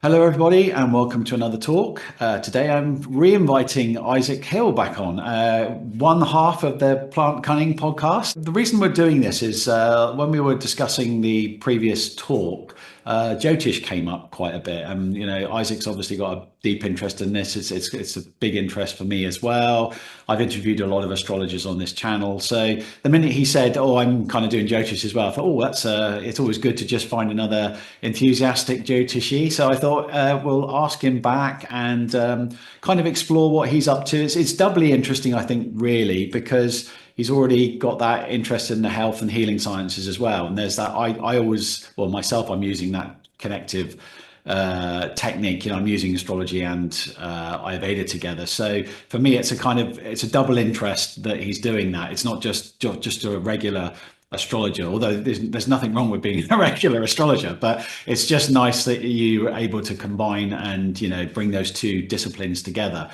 Hello, everybody, and welcome to another talk. Today, I'm re-inviting Isaac Hill back on, one half of the Plant Cunning podcast. The reason we're doing this is when we were discussing the previous talk, Jyotish came up quite a bit, and Isaac's obviously got a deep interest in this. It's a big interest for me as well. I've interviewed a lot of astrologers on this channel, so the minute he said, "Oh, I'm kind of doing Jyotish as well," I thought, "Oh, that's it's always good to just find another enthusiastic Jyotishi." So I thought we'll ask him back and kind of explore what he's up to. It's doubly interesting, I think, really, because he's already got that interest in the health and healing sciences as well. And there's that I always, well, myself, I'm using that connective technique. I'm using astrology and Ayurveda together. So for me, it's a double interest that he's doing that. It's not just a regular astrologer, although there's nothing wrong with being a regular astrologer, but it's just nice that you are able to combine and bring those two disciplines together.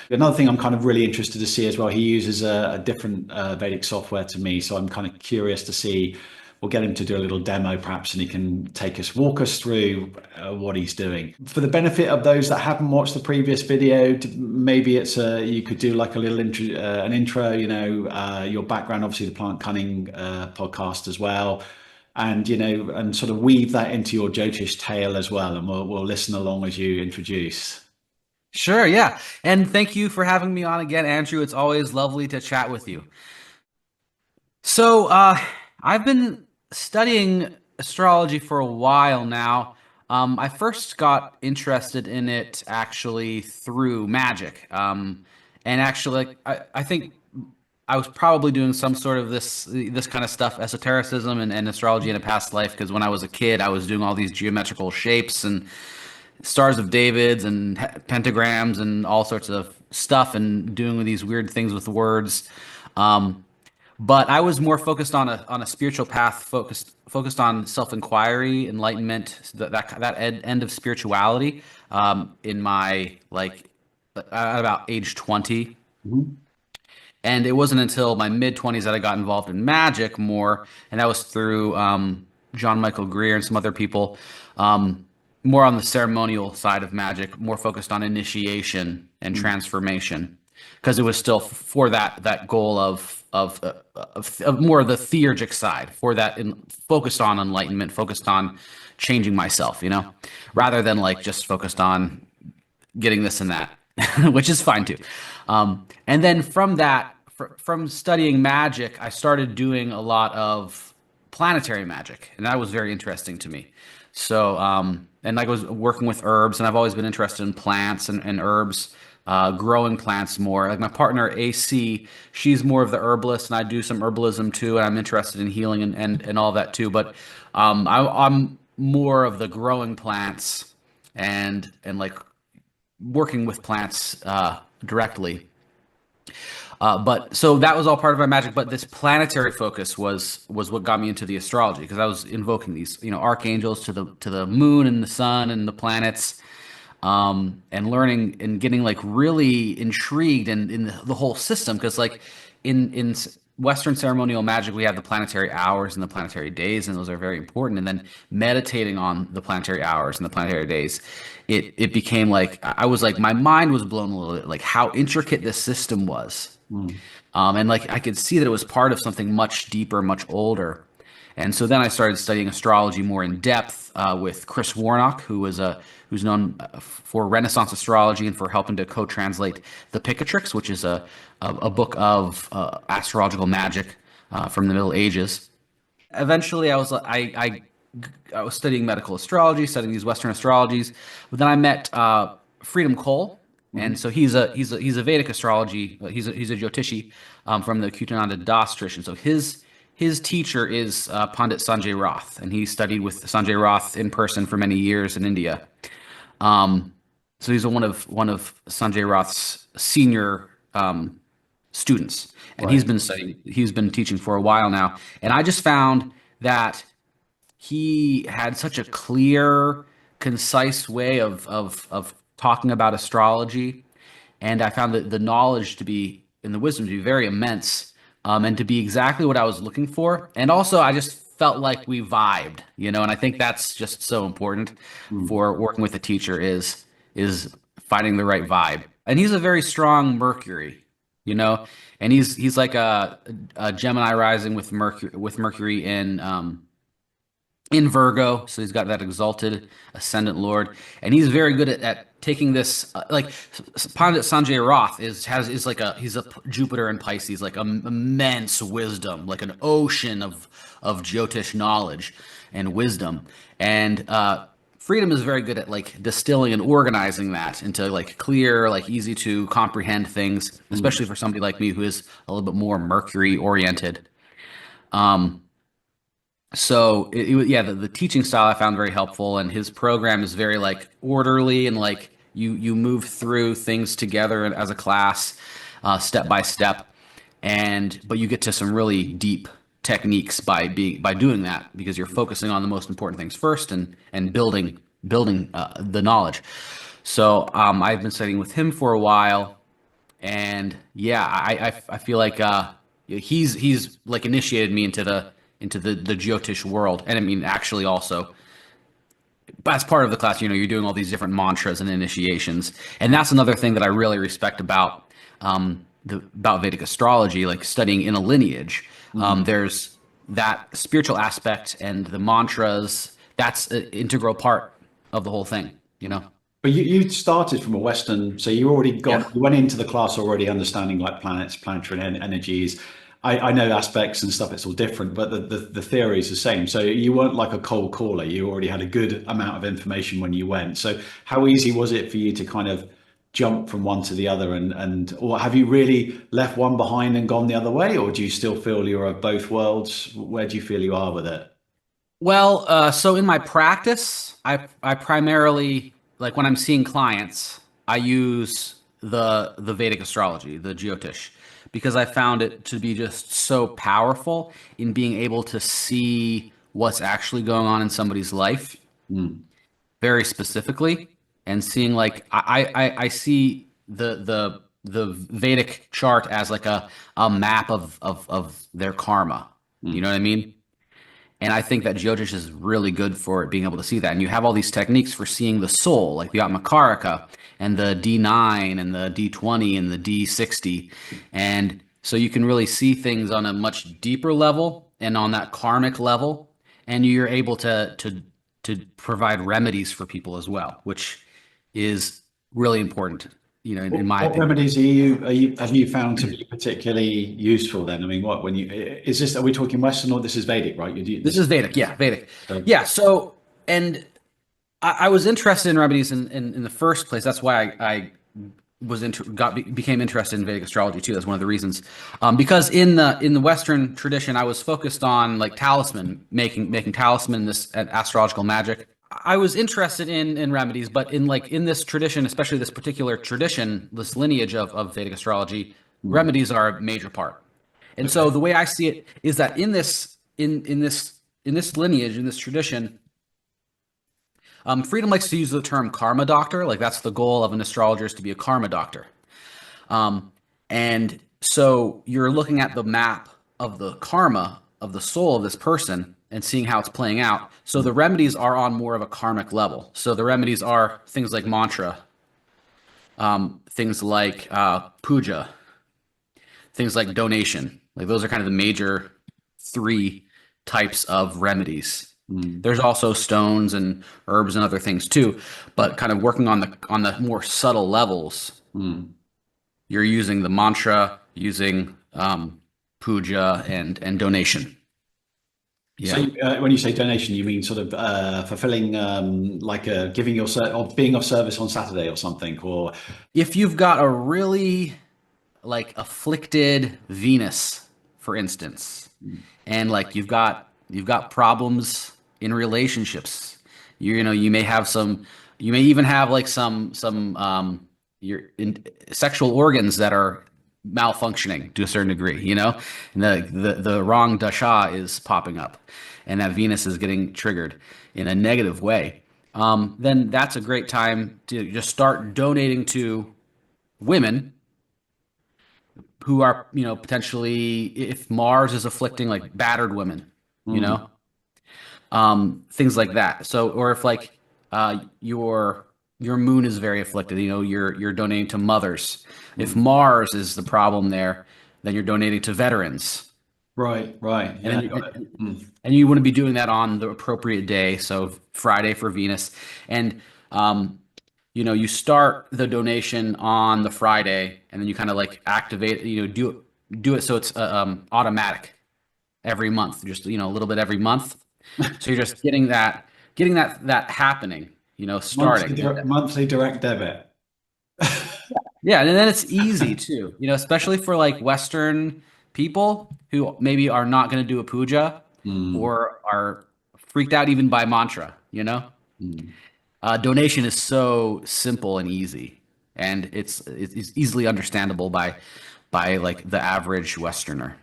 Another thing I'm kind of really interested to see as well, he uses a different Vedic software to me, so I'm kind of curious to see. We'll get him to do a little demo perhaps, and he can walk us through what he's doing. For the benefit of those that haven't watched the previous video, maybe you could do like a little intro, your background, obviously the Plant Cunning podcast as well, and and sort of weave that into your Jyotish tale as well, and we'll listen along as you introduce. Sure, yeah. And thank you for having me on again, Andrew. It's always lovely to chat with you. So, I've been studying astrology for a while now. I first got interested in it actually through magic. And actually, I think I was probably doing some sort of this kind of stuff, esotericism and astrology in a past life, because when I was a kid, I was doing all these geometrical shapes and Stars of Davids and pentagrams and all sorts of stuff and doing these weird things with words. But I was more focused on a spiritual path, focused on self-inquiry, enlightenment, that end of spirituality. In my at about age 20. Mhm. And it wasn't until my mid 20s that I got involved in magic more, and that was through John Michael Greer and some other people. More on the ceremonial side of magic, more focused on initiation and transformation, because it was still for that goal of more of the theurgic side, for that focused on enlightenment, focused on changing myself, rather than just focused on getting this and that, which is fine too. And then from that, from studying magic, I started doing a lot of planetary magic, and that was very interesting to me. So, and I was working with herbs, and I've always been interested in plants and herbs, growing plants more. Like my partner AC, she's more of the herbalist, and I do some herbalism too, and I'm interested in healing and all that too. But I'm more of the growing plants and like working with plants directly. But so that was all part of my magic. But this planetary focus was what got me into the astrology, because I was invoking these, archangels to the moon and the sun and the planets, and learning and getting really intrigued in the whole system. Because in Western ceremonial magic, we have the planetary hours and the planetary days, and those are very important. And then meditating on the planetary hours and the planetary days, it became I was my mind was blown a little bit, how intricate this system was. And I could see that it was part of something much deeper, much older. And so then I started studying astrology more in depth with Chris Warnock, who's known for Renaissance astrology and for helping to co-translate the Picatrix, which is a book of astrological magic from the Middle Ages. Eventually, I was studying medical astrology, studying these Western astrologies, but then I met Freedom Cole. And so he's a Vedic astrology. He's a Jyotishi from the Kutananda Das tradition. So his teacher is Pandit Sanjay Roth, and he studied with Sanjay Roth in person for many years in India. So he's one of Sanjay Roth's senior students, and Right. He's been teaching for a while now, and I just found that he had such a clear, concise way of talking about astrology, and I found the knowledge to be and the wisdom to be very immense, and to be exactly what I was looking for. And also, I just felt like we vibed, and I think that's just so important for working with a teacher is finding the right vibe. And he's a very strong Mercury, and he's like a Gemini rising with Mercury in Virgo, so he's got that exalted ascendant lord, and he's very good at taking this. Like Pandit Sanjay Roth is he's a Jupiter in Pisces, like immense wisdom, like an ocean of Jyotish knowledge and wisdom, and Freedom is very good at like distilling and organizing that into like clear, like easy to comprehend things, especially for somebody like me who is a little bit more Mercury oriented. Um, yeah, the teaching style I found very helpful, and his program is very like orderly and like you move through things together as a class, step by step, but you get to some really deep techniques by doing that because you're focusing on the most important things first and building the knowledge. So I've been studying with him for a while, and yeah, I feel like he's like initiated me into the Jyotish world. And I mean, actually also, as part of the class, you're doing all these different mantras and initiations. And that's another thing that I really respect about about Vedic astrology, like studying in a lineage. There's that spiritual aspect and the mantras. That's an integral part of the whole thing. But you started from a Western, so you already you went into the class already understanding like planets, planetary energies. I know aspects and stuff, it's all different, but the theory is the same. So you weren't like a cold caller. You already had a good amount of information when you went. So how easy was it for you to kind of jump from one to the other or have you really left one behind and gone the other way? Or do you still feel you're of both worlds? Where do you feel you are with it? Well, so in my practice, I primarily, like when I'm seeing clients, I use the Vedic astrology, the Jyotish, because I found it to be just so powerful in being able to see what's actually going on in somebody's life very specifically, and seeing like I see the Vedic chart as like a map of their karma. You know what I mean? And I think that Jyotish is really good for being able to see that. And you have all these techniques for seeing the soul, like the Atmakarika and the D9 and the D20 and the D60. And so you can really see things on a much deeper level and on that karmic level. And you're able to provide remedies for people as well, which is really important, in my What opinion. remedies have you found to be particularly useful then? I mean, are we talking Western or this is Vedic, right? This is Vedic, yeah, Vedic. Okay. Yeah, so, and I was interested in remedies in the first place. That's why I became interested in Vedic astrology too. That's one of the reasons. Because in the Western tradition, I was focused on like talisman making talisman, this astrological magic. I was interested in remedies, but in this tradition, especially this particular tradition, this lineage of Vedic astrology, remedies are a major part. And so the way I see it is that in this lineage, in this tradition, Freedom likes to use the term karma doctor. Like that's the goal of an astrologer, is to be a karma doctor. And so you're looking at the map of the karma of the soul of this person and seeing how it's playing out. So the remedies are on more of a karmic level. So the remedies are things like mantra, things like puja, things like donation. Like those are kind of the major three types of remedies. There's also stones and herbs and other things too, but kind of working on the more subtle levels. You're using the mantra, using puja and donation. Yeah. So when you say donation, you mean sort of fulfilling giving or being of service on Saturday or something, or If you've got a really like afflicted Venus, for instance, and like you've got problems in relationships, you may have you may even have like some your sexual organs that are malfunctioning to a certain degree, and the wrong dasha is popping up, and that Venus is getting triggered in a negative way. Then that's a great time to just start donating to women who are, potentially, if Mars is afflicting like battered women, things like that. So, or if like your moon is very afflicted, you're donating to mothers. If Mars is the problem there, then you're donating to veterans. Right, right. And Yeah, then got it. and you want to be doing that on the appropriate day. So Friday for Venus, and you start the donation on the Friday, and then you kind of like activate, do it so it's automatic every month, just a little bit every month. So you're just getting that happening, starting. Monthly direct debit. Yeah, and then it's easy too, especially for like Western people who maybe are not going to do a puja or are freaked out even by mantra. Donation is so simple and easy, and it's easily understandable by like the average Westerner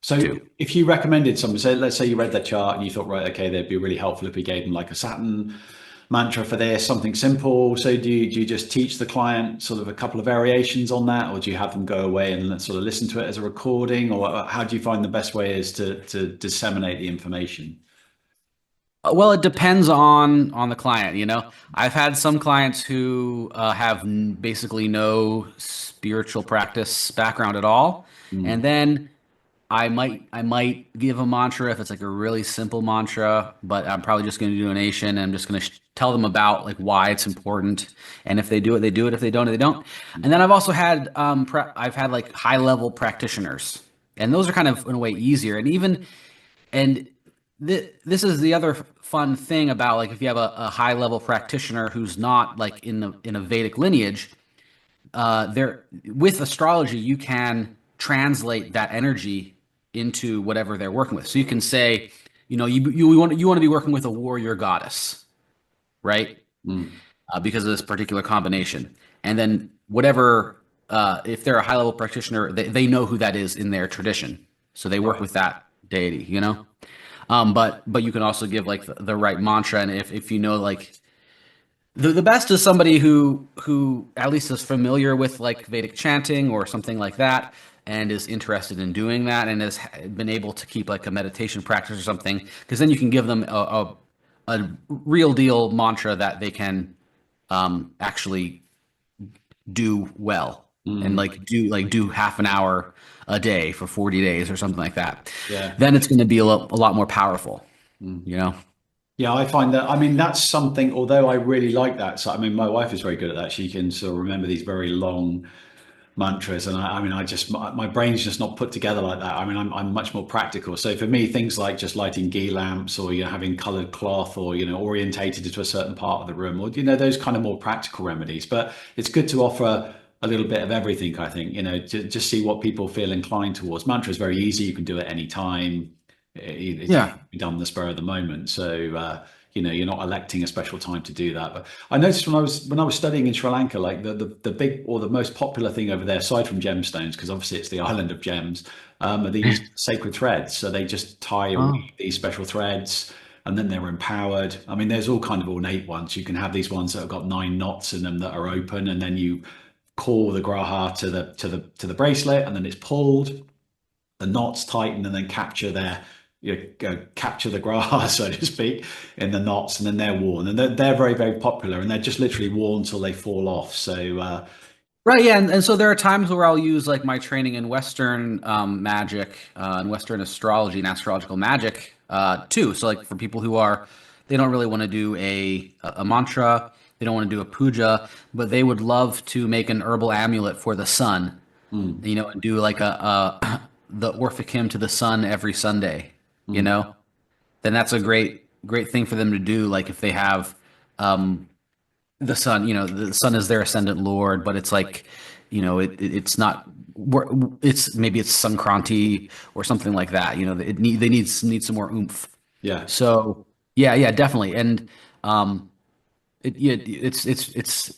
So too. if you recommended someone, say, let's say you read their chart and you thought, right, okay, they'd be really helpful if we gave them like a Saturn mantra for this, something simple. So do you just teach the client sort of a couple of variations on that, or do you have them go away and sort of listen to it as a recording, or how do you find the best way is to disseminate the information? Well, it depends on the client. I've had some clients who have basically no spiritual practice background at all, and then I might give a mantra if it's like a really simple mantra, but I'm probably just going to do a donation, and I'm just going to tell them about like why it's important, and if they do it, they do it. If they don't, they don't. And then I've also had I've had like high level practitioners, and those are kind of in a way easier, and this is the other fun thing about like if you have a high level practitioner who's not like in a Vedic lineage, there with astrology you can translate that energy into whatever they're working with. So you can say, you want to be working with a warrior goddess, right? Because of this particular combination, and then whatever if they're a high level practitioner, they know who that is in their tradition, so they work with that deity. But you can also give like the right mantra, and if like the best is somebody who at least is familiar with like Vedic chanting or something like that, and is interested in doing that, and has been able to keep like a meditation practice or something, because then you can give them a real deal mantra that they can actually do well, and do half an hour a day for 40 days or something like that. Yeah. Then it's going to be a lot more powerful, you know? Yeah, I find that, I mean, that's something, although I really like that. So, I mean, my wife is very good at that. She can sort of remember these very long mantras. And I mean, my brain's just not put together like that. I mean, I'm much more practical. So for me, things like just lighting ghee lamps, or, having colored cloth, or, orientated into a certain part of the room, or, those kind of more practical remedies. But it's good to offer a little bit of everything, I think, to just see what people feel inclined towards. Mantra is very easy. You can do it anytime. It Yeah. can be done on the spur of the moment. So, you're not electing a special time to do that. But I noticed when I was studying in Sri Lanka, like the big, or the most popular thing over there, aside from gemstones, because obviously it's the island of gems, are these sacred threads. So they just tie or Oh. weave these special threads, and then they're empowered. I mean, there's all kind of ornate ones. You can have these ones that have got 9 knots in them that are open, and then you call the graha to the bracelet, and then it's pulled, the knots tighten, and then capture the graha, so to speak, in the knots, and then they're worn, and they're very, very popular, and they're just literally worn until they fall off. So Right, yeah, and so there are times where I'll use like my training in Western magic and Western astrology and astrological magic too. So like for people they don't really want to do a mantra, they don't want to do a puja, but they would love to make an herbal amulet for the sun, and do like the Orphic hymn to the sun every Sunday, then that's a great thing for them to do. Like if they have the sun, the sun is their ascendant lord, but it's like, it's not, maybe it's Sankranti or something like that. They need some more oomph. yeah, So yeah, definitely. And it's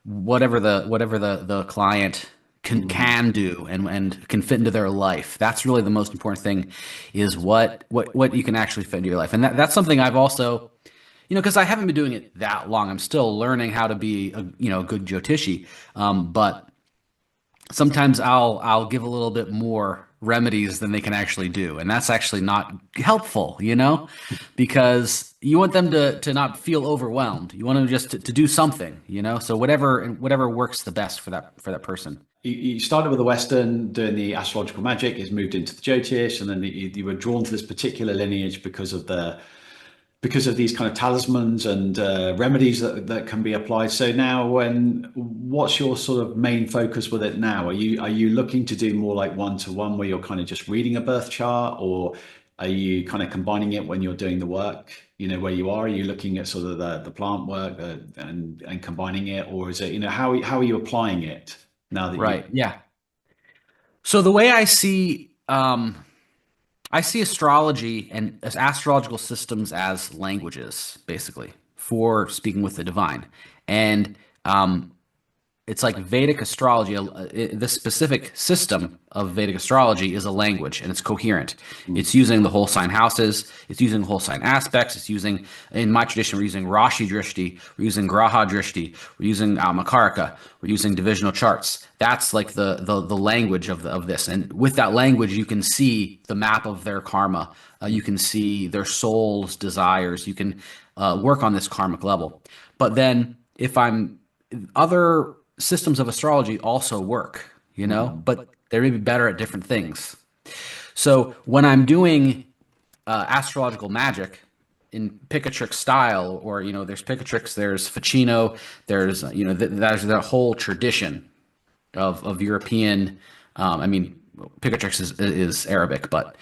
whatever the client can do and can fit into their life. That's really the most important thing, is what you can actually fit into your life. And that's something I've also, because I haven't been doing it that long. I'm still learning how to be a good Jyotishi. But sometimes I'll give a little bit more remedies than they can actually do. And that's actually not helpful, because you want them to not feel overwhelmed. You want them just to do something, so whatever works the best for that person. You started with the Western, doing the astrological magic, it's moved into the Jyotish, and then you were drawn to this particular lineage because of these kind of talismans and remedies that can be applied. So now, what's your sort of main focus with it now? Are you looking to do more like one-to-one, where you're kind of just reading a birth chart, or are you kind of combining it when you're doing the work? Where you are you looking at sort of the plant work and combining it, or is it how are you applying it now that right? Yeah. So the way I see astrology and astrological systems as languages, basically, for speaking with the divine. And it's like Vedic astrology. The specific system of Vedic astrology is a language, and it's coherent. It's using the whole sign houses. It's using the whole sign aspects. It's using, in my tradition, we're using Rashi Drishti. We're using Graha Drishti. We're using Makaraka. We're using divisional charts. That's like the language of this. And with that language, you can see the map of their karma. You can see their soul's desires. You can work on this karmic level. But then other systems of astrology also work, but they may be better at different things. So when I'm doing astrological magic in Picatrix style, or there's Picatrix, there's Ficino, there's there's the whole tradition of European. Picatrix is Arabic, but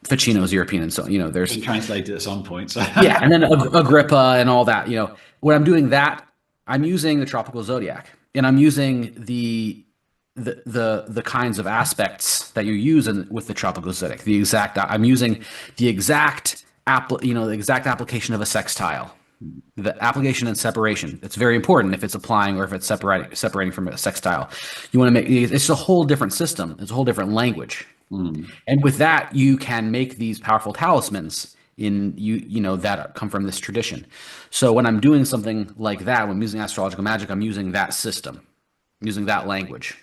Ficino is European, and so there's translated at some point. So. Yeah, and then Agrippa and all that. When I'm doing that, I'm using the tropical zodiac, and I'm using the kinds of aspects that you use with the tropical zodiac. I'm using the exact application of a sextile, the application and separation. It's very important if it's applying or if it's separating from a sextile. You want to it's a whole different system. It's a whole different language, and with that you can make these powerful talismans that come from this tradition. So when I'm doing something like that, when I'm using astrological magic, I'm using that system, using that language,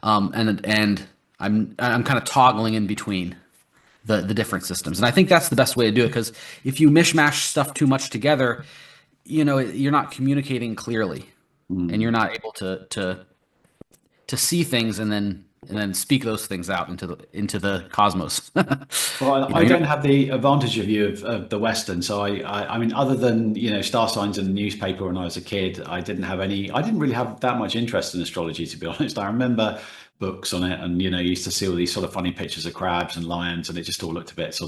and I'm kind of toggling in between the different systems. And I think that's the best way to do it, because if you mishmash stuff too much together, you're not communicating clearly, and you're not able to see things and then speak those things out into the cosmos. Well, I don't have the advantage of you of the Western, so I mean, other than star signs in the newspaper when I was a kid, I didn't really have that much interest in astrology, to be honest. I remember books on it, and you used to see all these sort of funny pictures of crabs and lions, and it just all looked a bit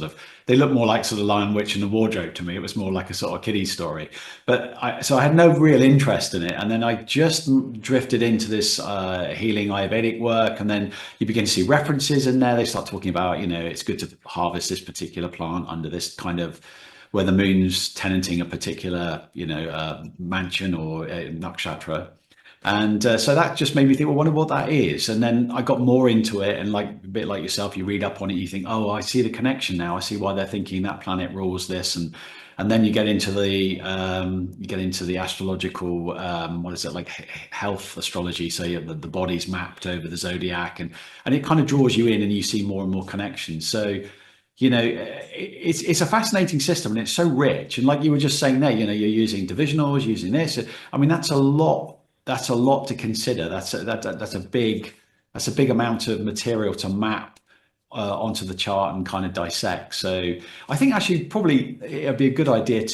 they looked more like sort of Lion Witch in the Wardrobe to me. It was more like a sort of kiddie story, so I had no real interest in it. And then I just drifted into this healing Ayurvedic work, and then you begin to see references in there. They start talking about it's good to harvest this particular plant under this kind of, where the moon's tenanting a particular mansion or nakshatra. And so that just made me think, well, I wonder what that is. And then I got more into it, and like a bit like yourself, you read up on it, you think, oh, I see the connection now. I see why they're thinking that planet rules this, and then you get into the astrological, what is it, like health astrology? So the body's mapped over the zodiac, and it kind of draws you in, and you see more and more connections. So it's a fascinating system, and it's so rich. And like you were just saying there, you're using divisionals, using this. I mean, that's a lot. That's a lot to consider. That's a big amount of material to map onto the chart and kind of dissect. So I think actually probably it'd be a good idea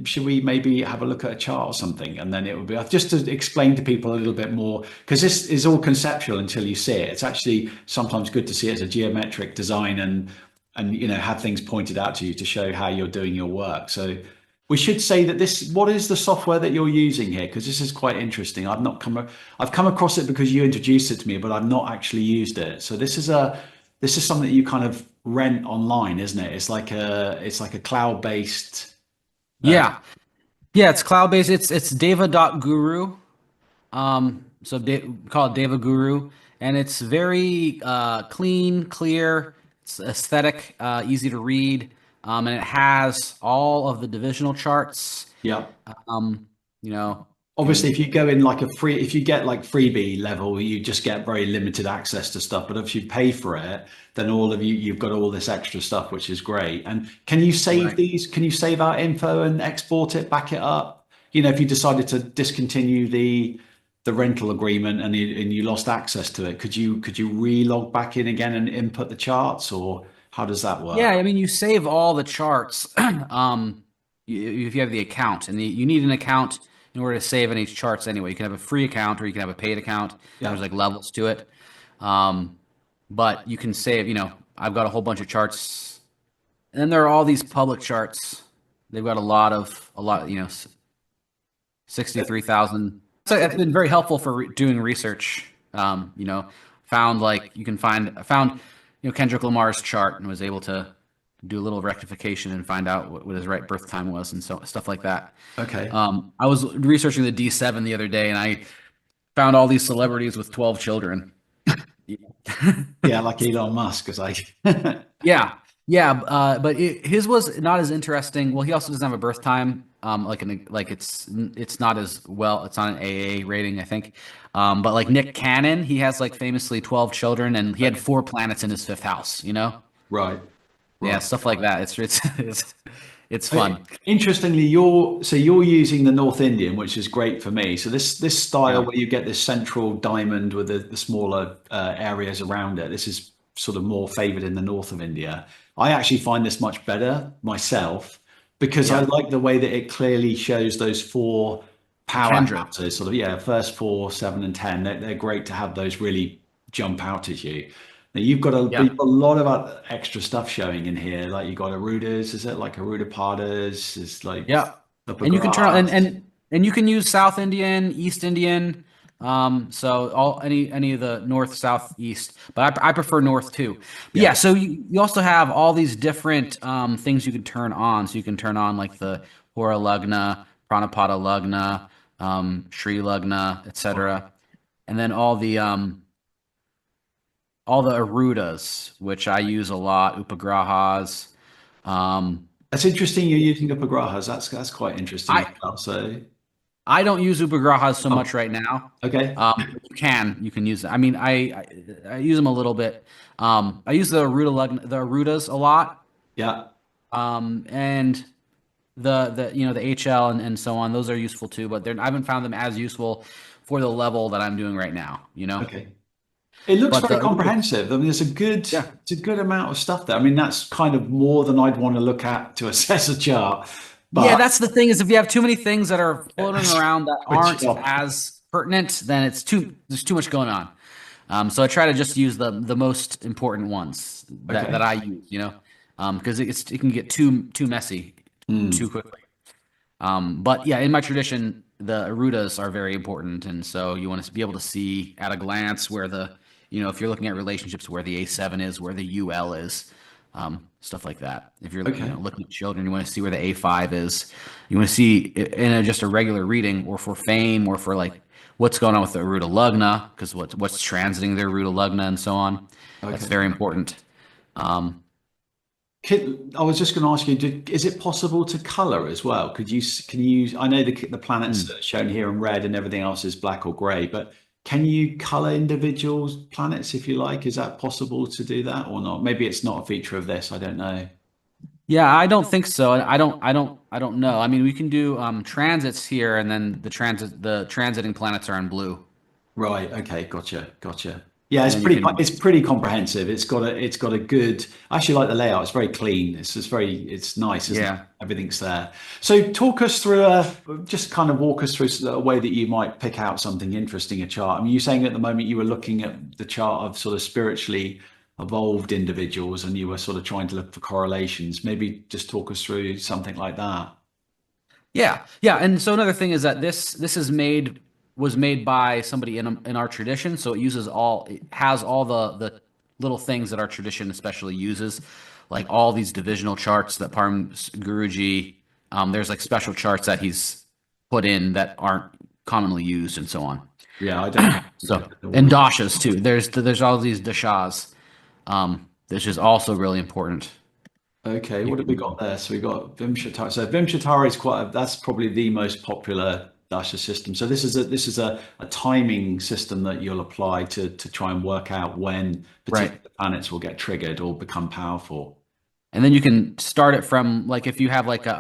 should we maybe have a look at a chart or something, and then it would be just to explain to people a little bit more, because this is all conceptual until you see it. It's actually sometimes good to see it as a geometric design and have things pointed out to you to show how you're doing your work. So we should say that what is the software that you're using here? Because this is quite interesting. I've come across it because you introduced it to me, but I've not actually used it. So this is something that you kind of rent online, isn't it? It's like a cloud-based. Yeah, it's cloud-based. It's Deva.guru. So call it Devaguru, and it's very clean, clear. It's aesthetic, easy to read. And it has all of the divisional charts. Yeah. obviously if you go in like if you get like freebie level, you just get very limited access to stuff. But if you pay for it, then you've got all this extra stuff, which is great. And can you save Right. these? Can you save out info and export it, back it up? If you decided to discontinue the rental agreement and you lost access to it, could you re-log back in again and input the charts, or how does that Yeah, work? I mean, you save all the charts if you have the account, and you need an account in order to save any charts anyway. You can have a free account or you can have a paid account. There's Yeah. like levels to it. Um, but you can save, I've got a whole bunch of charts, and then there are all these public charts. They've got a lot, 63,000. So it's been very helpful for doing research. Found like you can find, I found, Kendrick Lamar's chart and was able to do a little rectification and find out what his right birth time was and so stuff like that. Okay. I was researching the D7 the other day and I found all these celebrities with 12 children. Yeah, like Elon Musk, because I. Yeah, yeah, but his was not as interesting. Well, he also doesn't have a birth time. It's not as well. It's not an AA rating, I think. But like Nick Cannon, he has like famously 12 children, and he had four planets in his fifth house. Right. Yeah, Right. stuff like that. It's fun. Interestingly, you're using the North Indian, which is great for me. So this style Yeah, where you get this central diamond with the smaller areas around it, this is sort of more favored in the north of India. I actually find this much better myself because I yeah, like the way that it clearly shows those four the power Kendra. houses, sort of, yeah, first four, seven, and 10. They're great to have those really jump out at you. Now Yeah, you've got a lot of extra stuff showing in here. Like you got Arudas, is it like Aruda Padas? Is like yeah. And you can turn Upagrahas? and you can use South Indian, East Indian. So all any of the north, south, east, but I prefer north too. But Yeah. yeah, so you also have all these different things you can turn on. So you can turn on like the Hora Lugna, Pranapada Lugna, Shri Lugna, etc. And then all the Arudas, which I use a lot, Upagrahas. Um, That's interesting. You're using Upagrahas. That's quite interesting as I well. So, I don't use Upagrahas so oh, much right now. okay. You can use it. I mean, I use them a little bit. I use the Arudas a lot, Yeah. and the HL and so on. Those are useful too, but I haven't found them as useful for the level that I'm doing right now. Okay. It looks But very the Arudas, comprehensive. I mean, yeah, it's a good amount of stuff there. I mean, that's kind of more than I'd want to look at to assess a chart, yeah. but That's the thing is if you have too many things that are floating around that switch it aren't off. as pertinent, then there's too much going on. So I try to just use the most important ones that Okay. I use, because it can get too messy too Hmm. quickly. But yeah, in my tradition, the Arudas are very important, and so you want to be able to see at a glance where if you're looking at relationships, where the A7 is, where the UL is, stuff like that. If you're Okay. looking at children, you want to see where the A5 is. You want to see in just a regular reading, or for fame, or for like what's going on with the Aruda Lugna, because what's transiting their Aruda Lugna and so on. That's Okay. very important. Um, I was just going to ask you, is it possible to color as well? Can you, I know the planets hmm. are shown here in red and everything else is black or gray, but can you color individual planets if you like? Is that possible to do that or not? Maybe it's not a feature of this. I don't know. Yeah, I don't think so. I don't know. I mean, we can do transits here, and then the transiting planets are in blue, Right. Okay. Gotcha. Gotcha. Yeah, and then you can. it's pretty comprehensive. It's got a good. I actually like the layout. It's very clean. It's nice, isn't it? Yeah, Everything's there. So talk us through just kind of walk us through a way that you might pick out something interesting a chart. I mean, you're saying at the moment you were looking at the chart of sort of spiritually evolved individuals and you were sort of trying to look for correlations. Maybe just talk us through something like that. yeah, yeah. And so another thing is that this was made by somebody in our tradition, so it has all the little things that our tradition especially uses, like all these divisional charts that Param Guruji. There's like special charts that he's put in that aren't commonly used, and so on. Yeah, I don't think So I've heard all and of dashas too. There's all these dashas. This is also really important. Okay, You what have we can, got there? So we got Vimshatara. So Vimshatara is that's probably the most popular dasha system. So this is a timing system that you'll apply to try and work out when Right. particular planets will get triggered or become powerful. And then you can start it from like if you have like a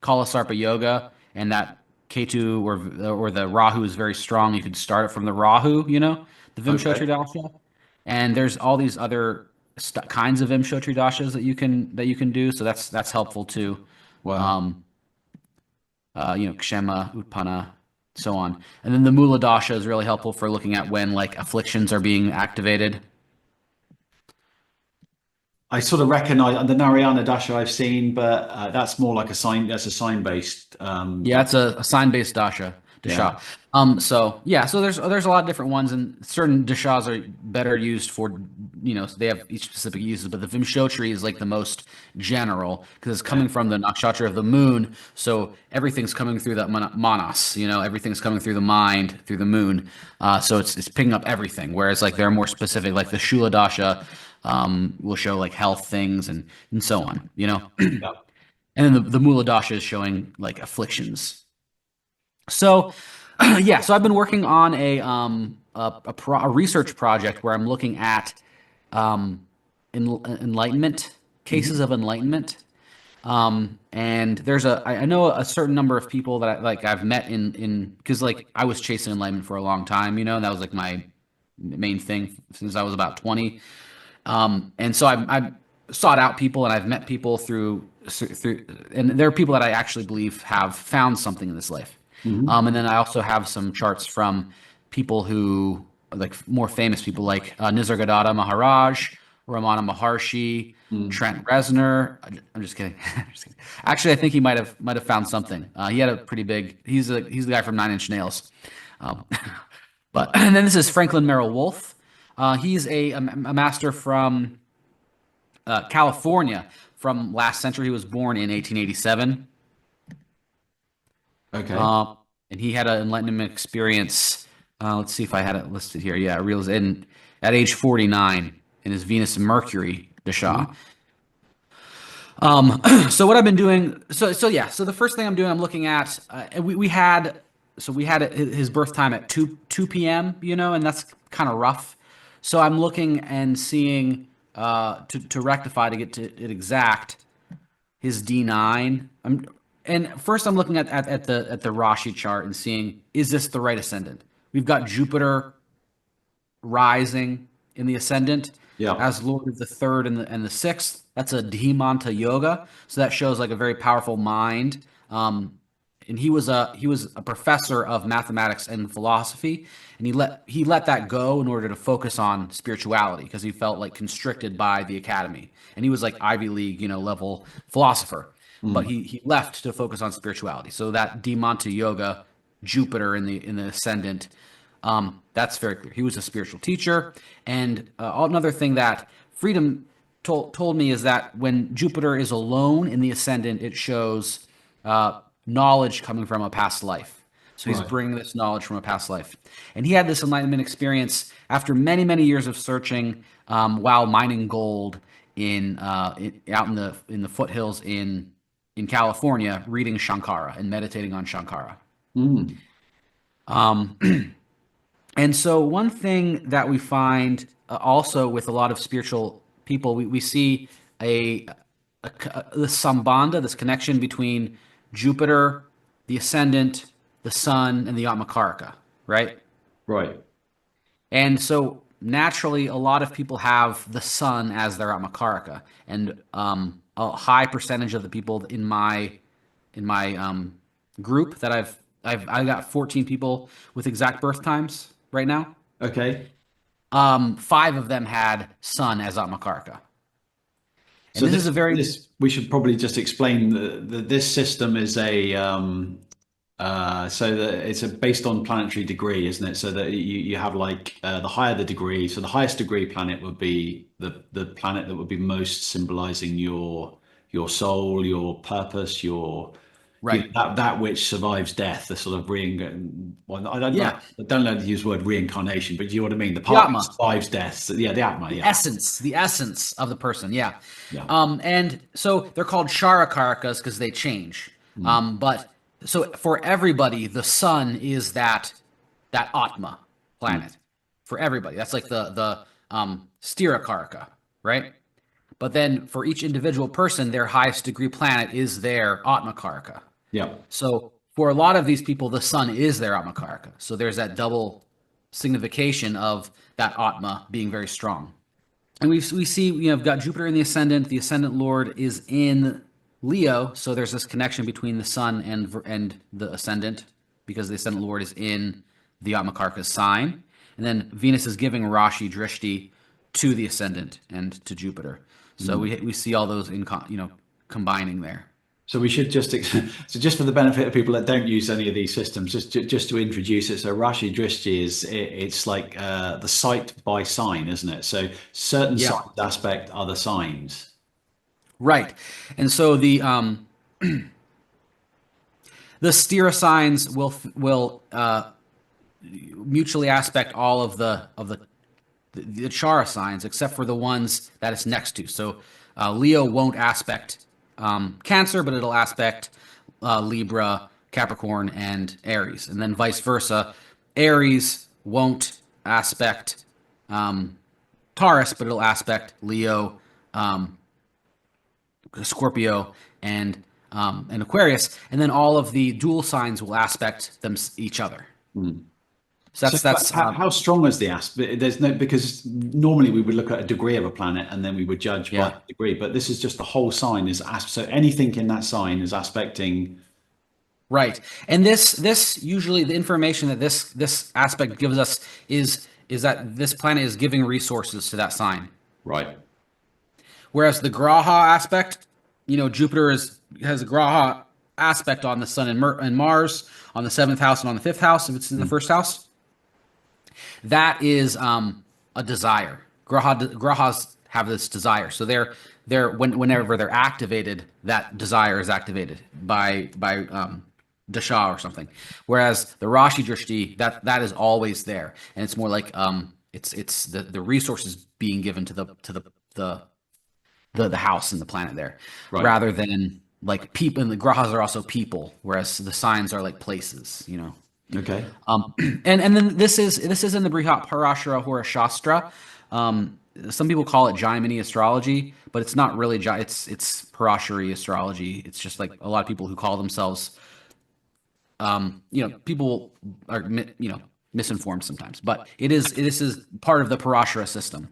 Kalasarpa yoga and that Ketu or the Rahu is very strong, you could start it from the Rahu, the Okay. Vimshotri dasha. And there's all these other kinds of Vimshotri dashas that you can do. So that's helpful too. Wow. Um, Kshema, Utpana, so on. And then the Mula dasha is really helpful for looking at when like afflictions are being activated. I sort of recognize the Narayana Dasha I've seen, but that's more like a sign. That's a sign based. Yeah, it's a sign-based Yeah. dasha. So yeah, so there's a lot of different ones, and certain dashas are better used for, so they have each specific uses. But the Vimshotri is like the most general because it's Yeah. coming from the nakshatra of the moon, so everything's coming through that manas. Everything's coming through the mind, through the moon. So it's picking up everything. Whereas like they're more specific, like the Shula dasha will show like health things and so on. Yeah. And then the Mula dasha is showing like afflictions. So, yeah, so I've been working on a research project where I'm looking at enlightenment cases of enlightenment. And I know a certain number of people that I've met in because like I was chasing enlightenment for a long time, that was like my main thing since I was about 20. And so I've sought out people and I've met people through, and there are people that I actually believe have found something in this life. Hmm. And then I also have some charts from people who, like more famous people like Nisargadatta Maharaj, Ramana Maharshi, Mm. Trent Reznor. I'm just kidding. Just kidding. Actually, I think he might have found something. He had a pretty big. He's the guy from Nine Inch Nails. Um, but and then this is Franklin Merrill Wolf. He's a master from California from last century. He was born in 1887. Okay. And he had an enlightenment experience. Let's see if I had it listed here. Yeah, real at age 49 in his Venus and Mercury dasha. So what I've been doing, so yeah, so the first thing I'm doing, I'm looking at, we had his birth time at 2 p.m. And that's kind of rough. So I'm looking and seeing to rectify to get to it exact his D9. And first I'm looking at the Rashi chart and seeing, is this the right ascendant? We've got Jupiter rising in the ascendant Yeah. as Lord of the third and the sixth. That's a Dhimanta yoga, so that shows like a very powerful mind. And he was a professor of mathematics and philosophy, and he let that go in order to focus on spirituality because he felt like constricted by the academy, and he was like Ivy League level philosopher, but he left to focus on spirituality. So that Dhimanta yoga, Jupiter in the ascendant, that's very clear. He was a spiritual teacher, and another thing that Freedom told me is that when Jupiter is alone in the ascendant, it shows knowledge coming from a past life. So he's Right. bringing this knowledge from a past life. And he had this enlightenment experience after many, many years of searching while mining gold out in the foothills in California, reading Shankara and meditating on Shankara. Mm. And so one thing that we find also with a lot of spiritual people, we see the sambandha, this connection between Jupiter, the ascendant, the sun, and the Atmakaraka, right? Right. And so naturally, a lot of people have the sun as their Atmakaraka, and a high percentage of the people in my group that I got 14 people with exact birth times right now. Okay. 5 of them had sun as Atmakaraka. And So this is a very we should probably just explain this system is so that it's based on planetary degree, isn't it? So that you have like the higher the degree, so the highest degree planet would be the planet that would be most symbolizing your soul, your purpose, right. that which survives death, the sort of well, I don't know, Yeah, I don't know how to use the word reincarnation, but you know what I mean? The the part that Atma. survives death. So, yeah, the Atma, yeah. The essence of the person. Yeah. Yeah. And so they're called Sharakarakas because they change. But So for everybody, the sun is that Atma planet. For everybody, that's like the Stirakarka, right? But then for each individual person, their highest degree planet is their Atmakarka. Yeah. So for a lot of these people, the sun is their Atmakarka. So there's that double signification of that Atma being very strong. And we see, we've got Jupiter in the ascendant. The ascendant lord is in Leo. So there's this connection between the sun and the ascendant, because the ascendant lord is in the Atmakarka's sign. And then Venus is giving Rashi Drishti to the ascendant and to Jupiter. So we see all those combining there. So we should just so just for the benefit of people that don't use any of these systems, just to introduce it. So Rashi Drishti it's like the sight by sign, isn't it? So certain Yeah. signs aspect other signs. Right. And so the stira signs will mutually aspect all of the chara signs, except for the ones that it's next to. So Leo won't aspect Cancer, but it'll aspect Libra, Capricorn, and Aries. And then vice versa. Aries won't aspect Taurus, but it'll aspect Leo, Scorpio, and Aquarius. And then all of the dual signs will aspect each other. So that's how strong is the aspect? There's no, because normally we would look at a degree of a planet and then we would judge by degree, but this is just the whole sign is so anything in that sign is aspecting. Right. And this usually the information that this aspect gives us is that this planet is giving resources to that sign. Right. Whereas the Graha aspect, Jupiter has a Graha aspect on the Sun and Mars on the 7th house and on the 5th house if it's in the first house. That is a desire. Grahas have this desire, so whenever they're activated, that desire is activated by dasha or something. Whereas the Rashi Drishti, that is always there, and it's more like it's the resources being given to the house and the planet there, right, rather than like people. And the Grahas are also people, whereas the signs are like places. Okay. And then this is in the Brihat Parashara Hora Shastra. Some people call it Jaimini astrology, but it's not really it's Parashari astrology. It's just like a lot of people who call themselves people are misinformed sometimes, but this is part of the Parashara system.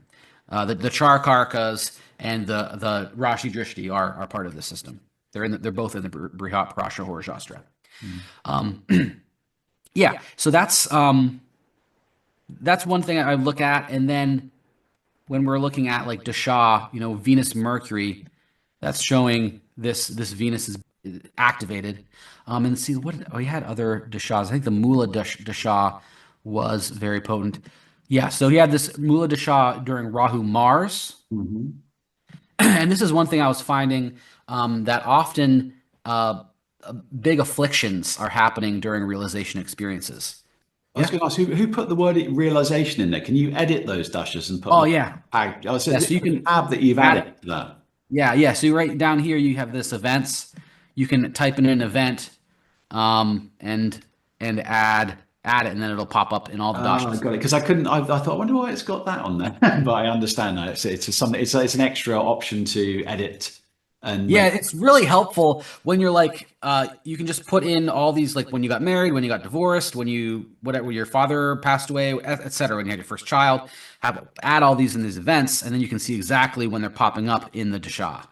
The Charkarkas and the Rashi Drishti are part of the system. They're both in the Brihat Parashara Hora Shastra. Yeah, so that's one thing I look at, and then when we're looking at like Dasha, Venus Mercury, that's showing this Venus is activated. And see we had other Dashas. I think the Mula Dasha was very potent. Yeah, so he had this Mula Dasha during Rahu Mars, and this is one thing I was finding that often. Big afflictions are happening during realization experiences. I was going to ask who put the word realization in there. Can you edit those dashes and put? Oh yeah. So you can add that you've added to that. Yeah. So right down here you have this events. You can type in an event, and add it, and then it'll pop up in all the dashes. I got it, because I couldn't. I thought, I wonder why it's got that on there, but I understand now. It's an extra option to edit. And yeah, it's really helpful when you're like, you can just put in all these, like when you got married, when you got divorced, when your father passed away, etc. When you had your first child, add all these in these events, and then you can see exactly when they're popping up in the dasha.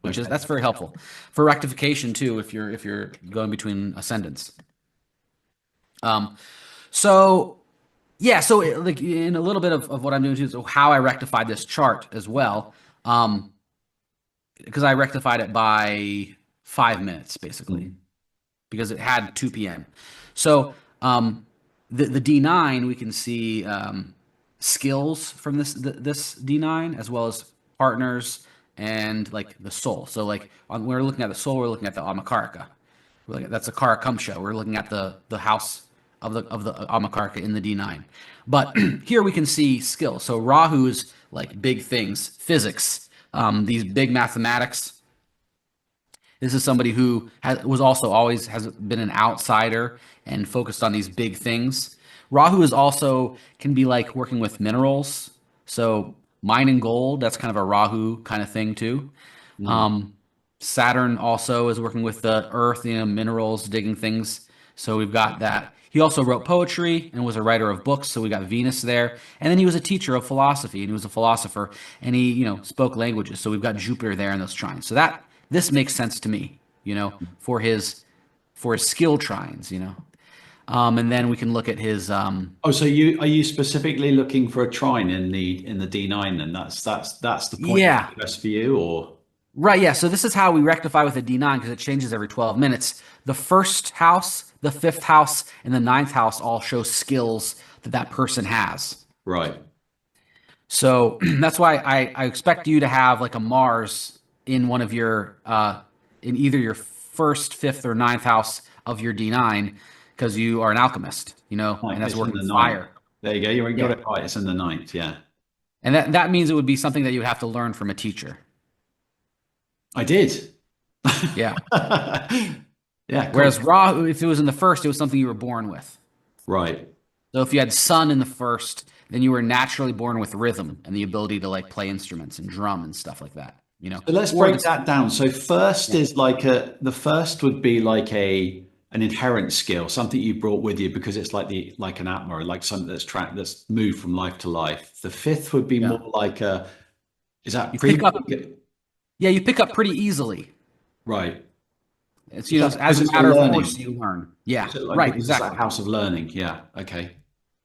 That's very helpful for rectification too, if you're going between ascendants. So like in a little bit of what I'm doing too, so how I rectified this chart as well. Because I rectified it by 5 minutes, basically, because it had 2 p.m. So the D9, we can see skills from this D9, as well as partners and like the soul. So like when we're looking at the soul, we're looking at the Amakarka. That's a Karakamsha. We're looking at the house of the Amakarka in the D9. But here we can see skills. So Rahu's like big things, physics. These big mathematics, This is somebody who was also always has been an outsider and focused on these big things. Rahu is also can be like working with minerals. So mining gold, that's kind of a Rahu kind of thing too. Um, Saturn also is working with the earth, minerals, digging things. So we've got that. He also wrote poetry and was a writer of books. So we got Venus there. And then he was a teacher of philosophy and he was a philosopher and he, spoke languages. So we've got Jupiter there in those trines. So this makes sense to me, for his skill trines. And then we can look at his Oh, so are you specifically looking for a trine in the D9 then? That's the point yeah. of interest for you, or? Right, yeah. So this is how we rectify with a D9 because it changes every 12 minutes. The first house, the fifth house, and the ninth house all show skills that person has. Right. So that's why I expect you to have like a Mars in one of your in either your first, fifth, or ninth house of your D9 because you are an alchemist, Right, and that's it's in working the with ninth. fire. There you go. You got Yeah. it right. It's in the ninth. Yeah. And that means it would be something that you would have to learn from a teacher. I did. Yeah. Yeah. Cool. Whereas Rahu, if it was in the first, it was something you were born with. Right. So if you had Sun in the first, then you were naturally born with rhythm and the ability to like play instruments and drum and stuff like that. So let's Or break that down. So first is like the first would be like an inherent skill, something you brought with you because it's like an atma, or like something that's moved from life to life. The fifth would be Yeah. more like is that You pick up, pre? you pick up pretty easily. Right. It's Is that as because a it's matter of learning? course you learn. Yeah, Is it like right, because it's that exactly. house of learning? Yeah. Okay.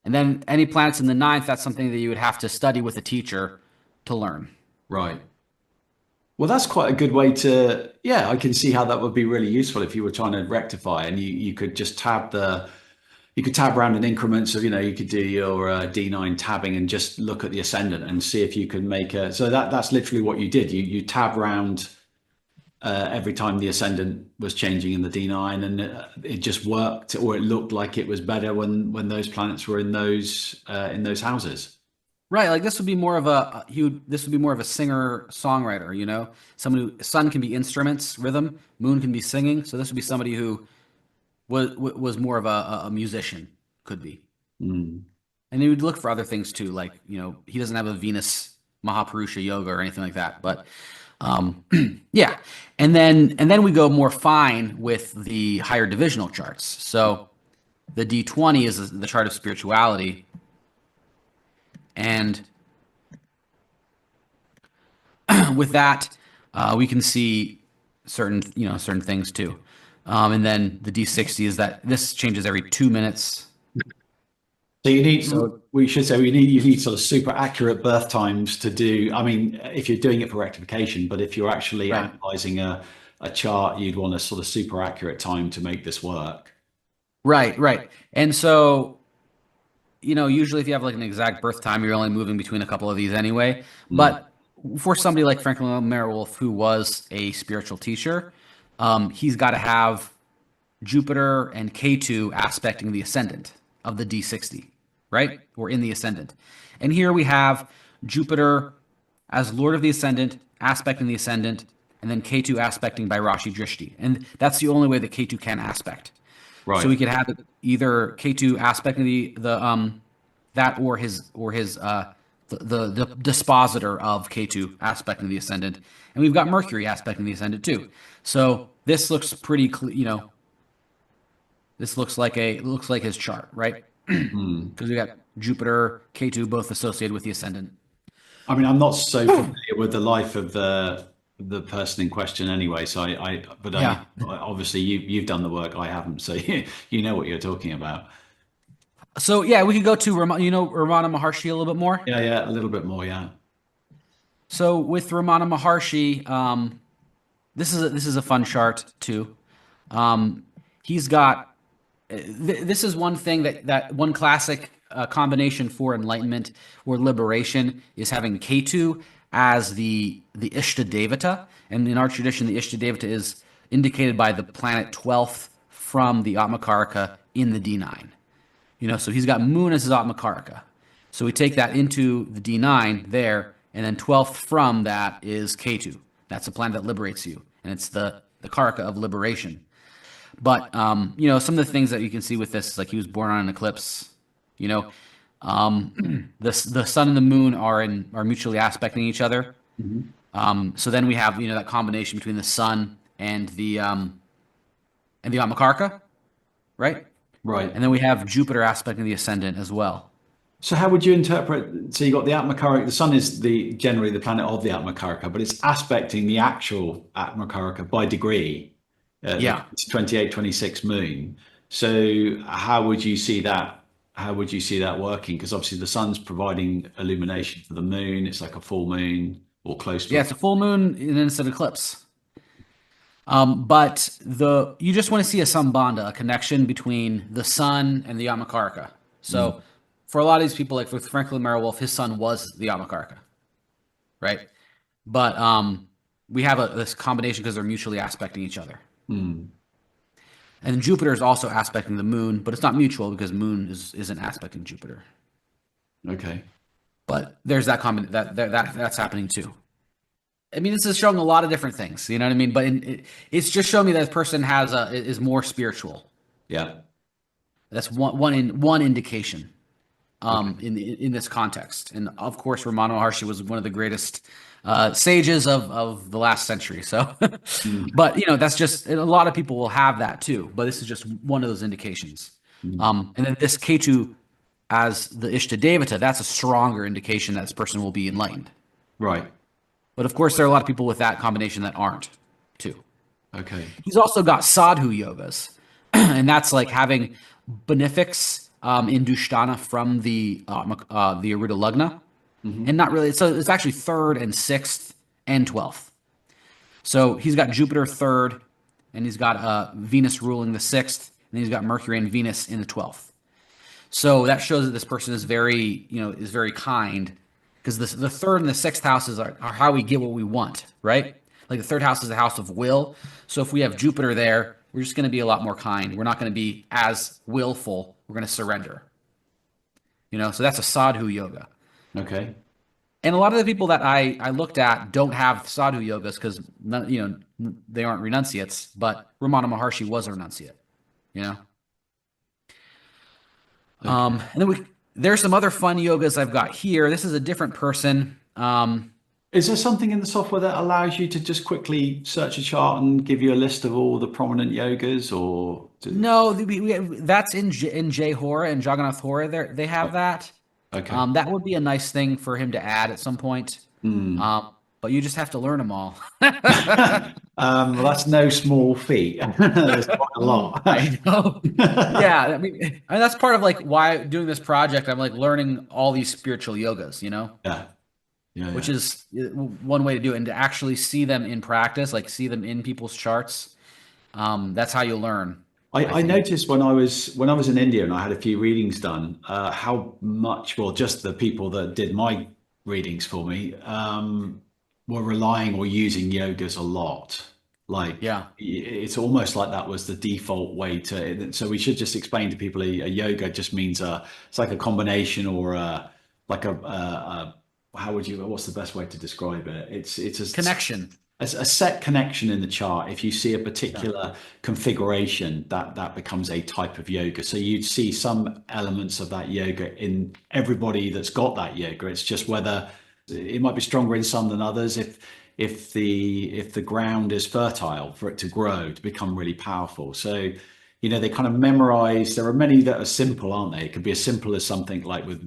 And then any planets in the ninth, that's something that you would have to study with a teacher to learn. Right. Well, that's quite a good way to, yeah, I can see how that would be really useful if you were trying to rectify and you could just you could tab around in increments of, you could do your D9 tabbing and just look at the ascendant and see if you could so that's literally what you did. You tab around every time the ascendant was changing in the D9 and it just worked, or it looked like it was better when those planets were in those houses. Right, like this would be more of this would be more of a singer songwriter, someone who sun can be instruments, rhythm, moon can be singing. So this would be somebody who was more of a musician, could be. And he would look for other things too, like he doesn't have a Venus Mahapurusha yoga or anything like that, but yeah. And then we go more fine with the higher divisional charts. So the D20 is the chart of spirituality. And with that, we can see certain things too. And then the D60 is that this changes every 2 minutes. So we should say you need sort of super accurate birth times to do. I mean, if you're doing it for rectification, but if you're actually Right. analyzing a chart, you'd want a sort of super accurate time to make this work. Right. And so, usually if you have like an exact birth time, you're only moving between a couple of these anyway. But for somebody like Franklin Merewolf, who was a spiritual teacher, he's got to have Jupiter and K2 aspecting the ascendant of the D60, right? Or in the ascendant. And here we have Jupiter as Lord of the Ascendant, aspecting the ascendant, and then K2 aspecting by Rashi Drishti. And that's the only way that K2 can aspect. Right. So we could have either K2 aspecting that or the dispositor of K2 aspecting the ascendant. And we've got Mercury aspecting the ascendant too. So this looks pretty clear, this looks like his chart, right? Because we got Jupiter, K2 both associated with the ascendant. I mean, I'm not so familiar with the life of the person in question anyway. So obviously you've done the work. I haven't. So you know what you're talking about. So yeah, we could go to Ramana Maharshi a little bit more. Yeah, a little bit more. Yeah. So with Ramana Maharshi, this is a fun chart too. He's got this is one thing that one classic combination for enlightenment or liberation is having Ketu as the Ishta Devata, and in our tradition, the Ishta Devata is indicated by the planet 12th from the Atmakaraka in the D9. So he's got Moon as his Atmakaraka. So we take that into the D9 there, and then 12th from that is Ketu. That's the planet that liberates you, and it's the the karaka of liberation. But some of the things that you can see with this is like he was born on an eclipse. You know, the sun and the moon are mutually aspecting each other. So then we have that combination between the sun and the Amakarka, right? Right. And then we have Jupiter aspecting the ascendant as well. So how would you interpret? So you got the Atmakarika. The sun is generally the planet of the Atmakarika, but it's aspecting the actual Atmakarika by degree. It's 28, 26 moon. So how would you see that? How would you see that working? Because obviously the sun's providing illumination for the moon. It's like a full moon or close to. Yeah, it's a full moon and then it's an eclipse. But you just want to see a sambandha, a connection between the sun and the Amakarka. So for a lot of these people, like with Franklin Marowolf, his sun was the Amakarka, right? But we have this combination because they're mutually aspecting each other. And Jupiter is also aspecting the moon, but it's not mutual because moon isn't aspecting Jupiter. Okay. But there's that that's happening too. I mean, this is showing a lot of different things, you know what I mean? But it's just showing me that this person is more spiritual. Yeah. That's one indication in this context. And of course, Ramana Maharshi was one of the greatest sages of the last century. So, but that's just, a lot of people will have that too. But this is just one of those indications. And then this Ketu as the Ishta Devata, that's a stronger indication that this person will be enlightened. Right. But of course, there are a lot of people with that combination that aren't, too. Okay. He's also got sadhu yogas, and that's like having benefics in Dushtana from the Aruda Lagna, and not really. So it's actually 3rd and 6th and 12th. So he's got Jupiter 3rd, and he's got Venus ruling the 6th, and then he's got Mercury and Venus in the 12th. So that shows that this person is very kind. Because the 3rd and the 6th houses are how we get what we want, right? Like the 3rd house is the house of will. So if we have Jupiter there, we're just going to be a lot more kind. We're not going to be as willful. We're going to surrender. So that's a sadhu yoga. Okay. And a lot of the people that I looked at don't have sadhu yogas because they aren't renunciates. But Ramana Maharshi was a renunciate. Okay. And then there's some other fun yogas I've got here. This is a different person. Is there something in the software that allows you to just quickly search a chart and give you a list of all the prominent yogas, or? No, that's in Jay Hora and Jagannath Hora. They have that. Okay. That would be a nice thing for him to add at some point. But you just have to learn them all. Well, that's no small feat. There's quite a lot. I know. Yeah, I mean that's part of like why doing this project. I'm like learning all these spiritual yogas. Yeah. Which is one way to do it, and to actually see them in practice, like see them in people's charts. That's how you learn. I noticed when I was in India and I had a few readings done, how much, well, just the people that did my readings for me, were relying or using yogas a lot. It's almost like that was the default way to. So we should just explain to people a yoga just means it's like a combination or what's the best way to describe it? It's a connection. A set connection in the chart. If you see a particular configuration, that becomes a type of yoga. So you'd see some elements of that yoga in everybody that's got that yoga. It's just whether it might be stronger in some than others. If the ground is fertile for it to grow, to become really powerful. So, they kind of memorize. There are many that are simple, aren't they? It could be as simple as something like with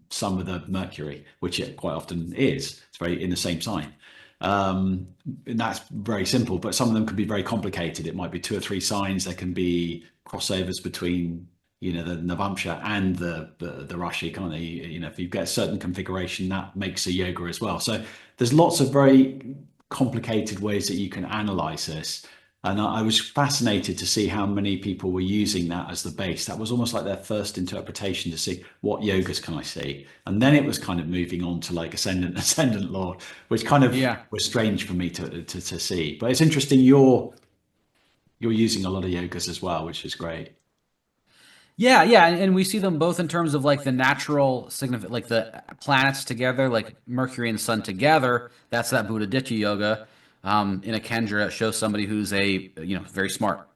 some of the Mercury, which it quite often is. It's very in the same sign. And that's very simple, but some of them can be very complicated. It might be 2 or 3 signs. There can be crossovers between the Navamsha and the Rashi, can't they? If you get a certain configuration, that makes a yoga as well. So there's lots of very complicated ways that you can analyze this. And I was fascinated to see how many people were using that as the base. That was almost like their first interpretation to see what yogas can I see. And then it was kind of moving on to like ascendant Lord, which kind of was strange for me to see. But it's interesting you're using a lot of yogas as well, which is great. Yeah, and we see them both in terms of like the natural significant, like the planets together, like Mercury and Sun together. That's that Buddha Ditya yoga. in a Kendra, it shows somebody who's very smart.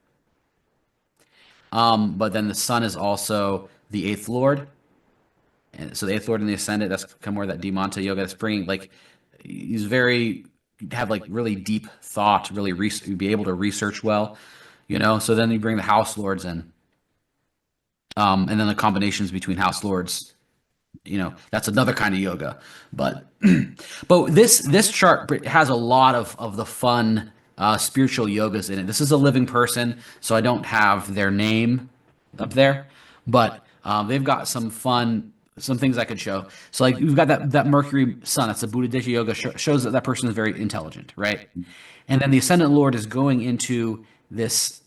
But then the sun is also the eighth lord. And so the eighth lord in the ascendant, that's kind of more that Dimanta yoga. That's bringing he's have really deep thought, really be able to research well, So then you bring the house lords in, and then the combinations between house lords, that's another kind of yoga. But but this chart has a lot of the fun spiritual yogas in it. This is a living person, so I don't have their name up there, but they've got some things I could show. So we've got that Mercury sun. That's the Buddha Disha yoga, shows that person is very intelligent, right? And then the ascendant lord is going into this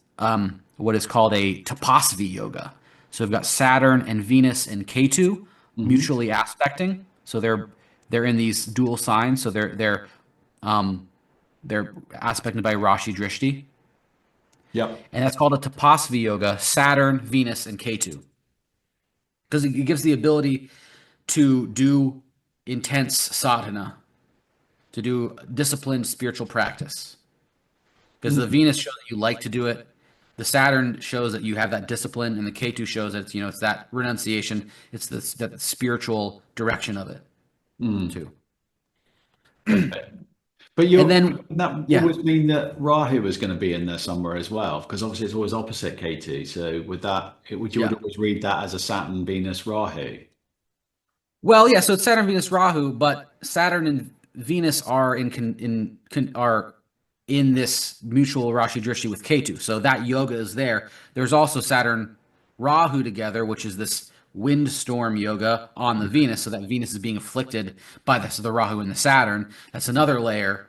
what is called a Tapasvi yoga. So we've got Saturn and Venus and Ketu mutually aspecting. So they're in these dual signs. So they're aspected by Rashi Drishti. Yep. And that's called a Tapasvi yoga, Saturn, Venus, and Ketu. Because it gives the ability to do intense sadhana, to do disciplined spiritual practice. Because the Venus shows that you like to do it. The Saturn shows that you have that discipline, and the Ketu shows that it's that renunciation. It's that spiritual direction of it too. But that would mean that Rahu was going to be in there somewhere as well, because obviously it's always opposite Ketu. So would you always read that as a Saturn, Venus, Rahu? Well, yeah. So it's Saturn, Venus, Rahu, but Saturn and Venus are in this mutual Rashi Drishti with Ketu. So that yoga is there. There's also Saturn, Rahu together, which is this windstorm yoga on the Venus, so that Venus is being afflicted by the Rahu and the Saturn. That's another layer,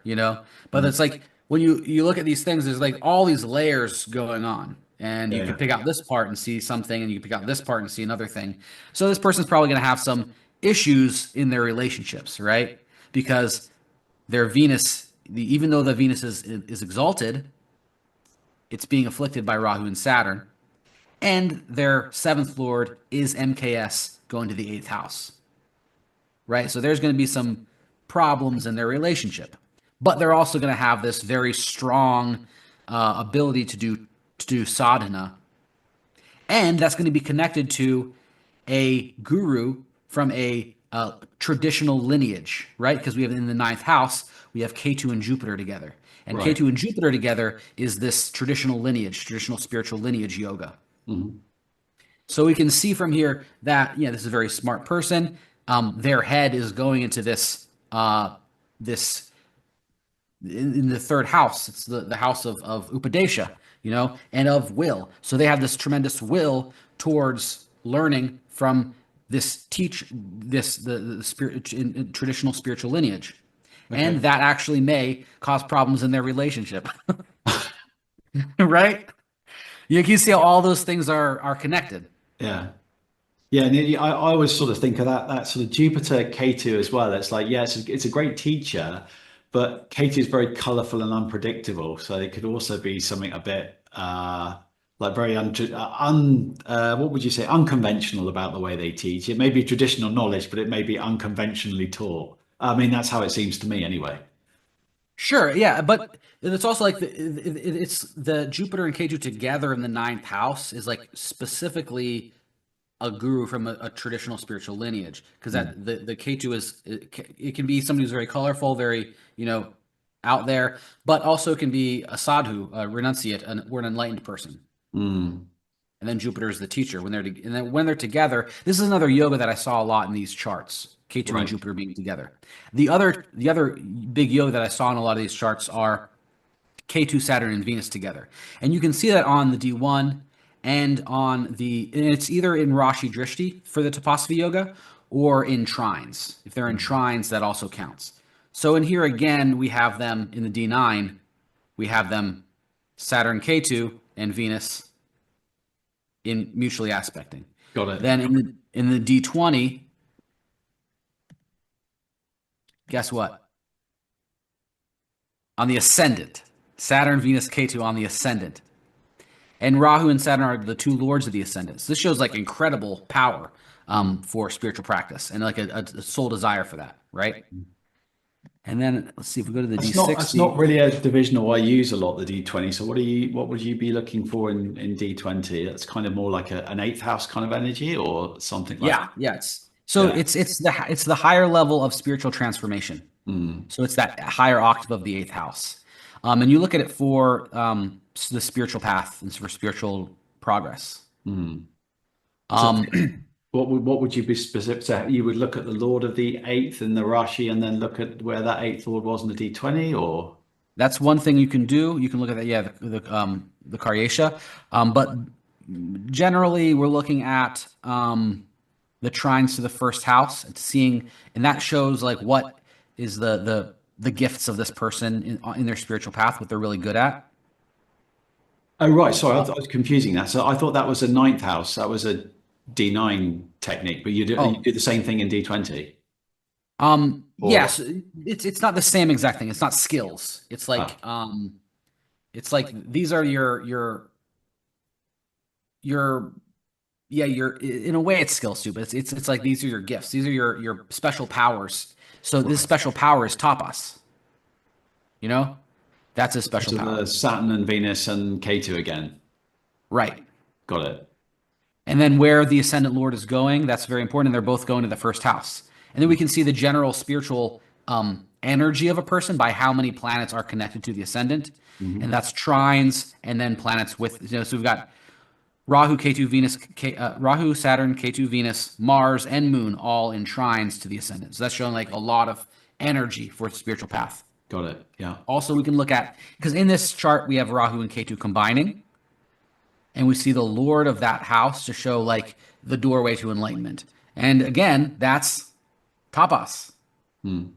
But it's when you look at these things, there's all these layers going on, and you can pick out this part and see something, and you can pick out this part and see another thing. So this person's probably going to have some issues in their relationships, right? Because their Venus, even though the Venus is exalted, it's being afflicted by Rahu and Saturn. And their seventh lord is MKS going to the eighth house, right? So there's going to be some problems in their relationship, but they're also going to have this very strong ability to do sadhana, and that's going to be connected to a guru from a traditional lineage, right? Because we have in the ninth house, we have Ketu and Jupiter together, and right. Ketu and Jupiter together is this traditional spiritual lineage yoga. Mm-hmm. So we can see from here that this is a very smart person. Their head is going into this in the third house. It's the house of Upadesha, and of will. So they have this tremendous will towards learning from this the spirit in traditional spiritual lineage, and that actually may cause problems in their relationship, right? You can see how all those things are connected. Yeah. And I always sort of think of that sort of Jupiter Ketu as well. It's it's a great teacher, but Ketu is very colorful and unpredictable. So it could also be something a bit very what would you say, unconventional about the way they teach. It may be traditional knowledge, but it may be unconventionally taught. I mean, that's how it seems to me anyway. Sure, yeah, but it's also it's the Jupiter and Ketu together in the ninth house is specifically a guru from a traditional spiritual lineage, because that the Ketu it can be somebody who's very colorful, very out there, but also can be a sadhu, a renunciate, or an enlightened person. And then Jupiter is the teacher when they're together. This is another yoga that I saw a lot in these charts. Ketu and Jupiter being together. The other big yoga that I saw in a lot of these charts are Ketu, Saturn, and Venus together. And you can see that on the D1 and and it's either in Rashi Drishti for the Tapasvi yoga or in trines. If they're in trines, that also counts. So in here again, we have them in the D9, we have them Saturn, Ketu, and Venus in mutually aspecting. Got it. Then in the D20, guess what? On the ascendant, Saturn, Venus, Ketu on the ascendant. And Rahu and Saturn are the two lords of the ascendant. So this shows incredible power for spiritual practice and a soul desire for that, right? And then let's see if we go to the That's D60. not really a divisional I use a lot, the D20. So what would you be looking for in D20? That's kind of more like an eighth house kind of energy or something like that. Yeah. It's the higher level of spiritual transformation. So it's that higher octave of the eighth house. And you look at it for the spiritual path and for spiritual progress. So what would you be specific? So you would look at the Lord of the eighth and the Rashi, and then look at where that eighth Lord was in the D20, or That's one thing you can do. You can look at that, yeah, the Karyesha. But generally, we're looking at the trines to the first house and seeing, and that shows like what is the gifts of this person in their spiritual path, what they're really good at. oh right, sorry, I was confusing that. So I thought that was a ninth house. That was a D9 technique, but you do the same thing in D20. Yes, it's not the same exact thing. It's not skills. It's like these are your in a way it's skills too, but it's like these are your gifts. These are your special powers. So this special power is tapas. You know? That's a special power. The Saturn and Venus and Ketu again. Right. Got it. And then where the ascendant lord is going, that's very important. And they're both going to the first house. And then we can see the general spiritual energy of a person by how many planets are connected to the ascendant. And that's trines and then planets with, so we've got Rahu, Ketu, Venus, Rahu, Saturn, Ketu, Venus, Mars, and Moon all in trines to the ascendant. So that's showing like a lot of energy for the spiritual path. Got it. Yeah. Also, we can look at, because in this chart, we have Rahu and Ketu combining. And we see the Lord of that house to show like the doorway to enlightenment. And again, that's tapas. You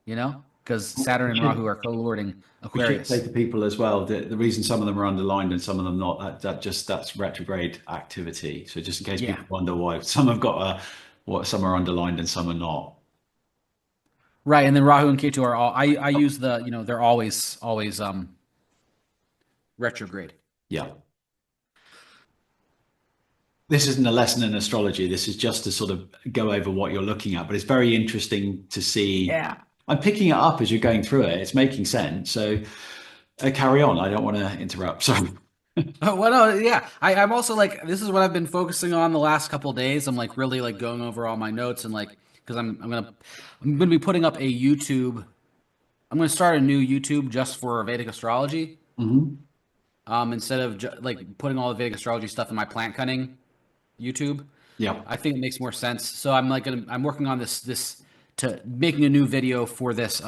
know, because Saturn and Rahu are co-lording Aquarius. We should say to people as well that the reason some of them are underlined and some of them not, that's retrograde activity. So just in case people wonder why some have got some are underlined and some are not. Right, and then Rahu and Ketu are all. I use they're always retrograde. Yeah. This isn't a lesson in astrology. This is just to sort of go over what you're looking at, but it's very interesting to see. Yeah. I'm picking it up as you're going through it. It's making sense. So carry on. I don't want to interrupt. Sorry. Oh, well, no, yeah. I'm also like, this is what I've been focusing on the last couple of days. I'm like really like going over all my notes and like, because I'm gonna be putting up a YouTube. I'm gonna start a new YouTube just for Vedic astrology. Instead of like putting all the Vedic astrology stuff in my Plant Cunning YouTube. Yeah. I think it makes more sense. So I'm like I'm working on this to making a new video for this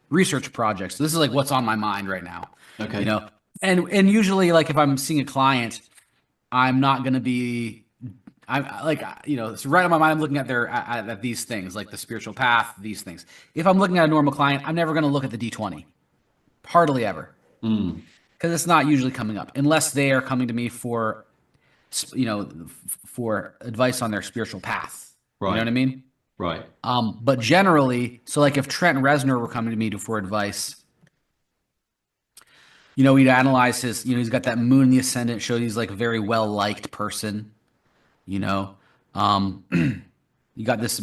research project. So this is like what's on my mind right now. Okay. You know, and usually like if I'm seeing a client, I'm not going to be, I'm like, it's right on my mind. I'm looking at at these things, like the spiritual path, these things. If I'm looking at a normal client, I'm never going to look at the D20, hardly ever, because it's not usually coming up unless they are coming to me for, for advice on their spiritual path. Right. You know what I mean? Right. But generally, so like if Trent Reznor were coming to me for advice, we'd analyze his, he's got that moon in the ascendant, shows he's like a very well-liked person, You got this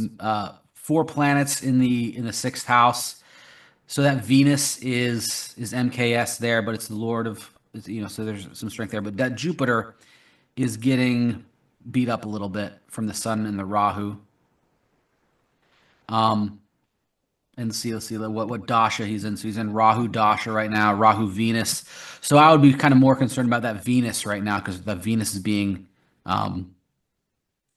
4 planets in the sixth house. So that Venus is MKS there, but it's the Lord of, so there's some strength there. But that Jupiter is getting beat up a little bit from the Sun and the Rahu. And let's see what dasha he's in. So he's in Rahu dasha right now, Rahu Venus. So I would be kind of more concerned about that Venus right now because the Venus is being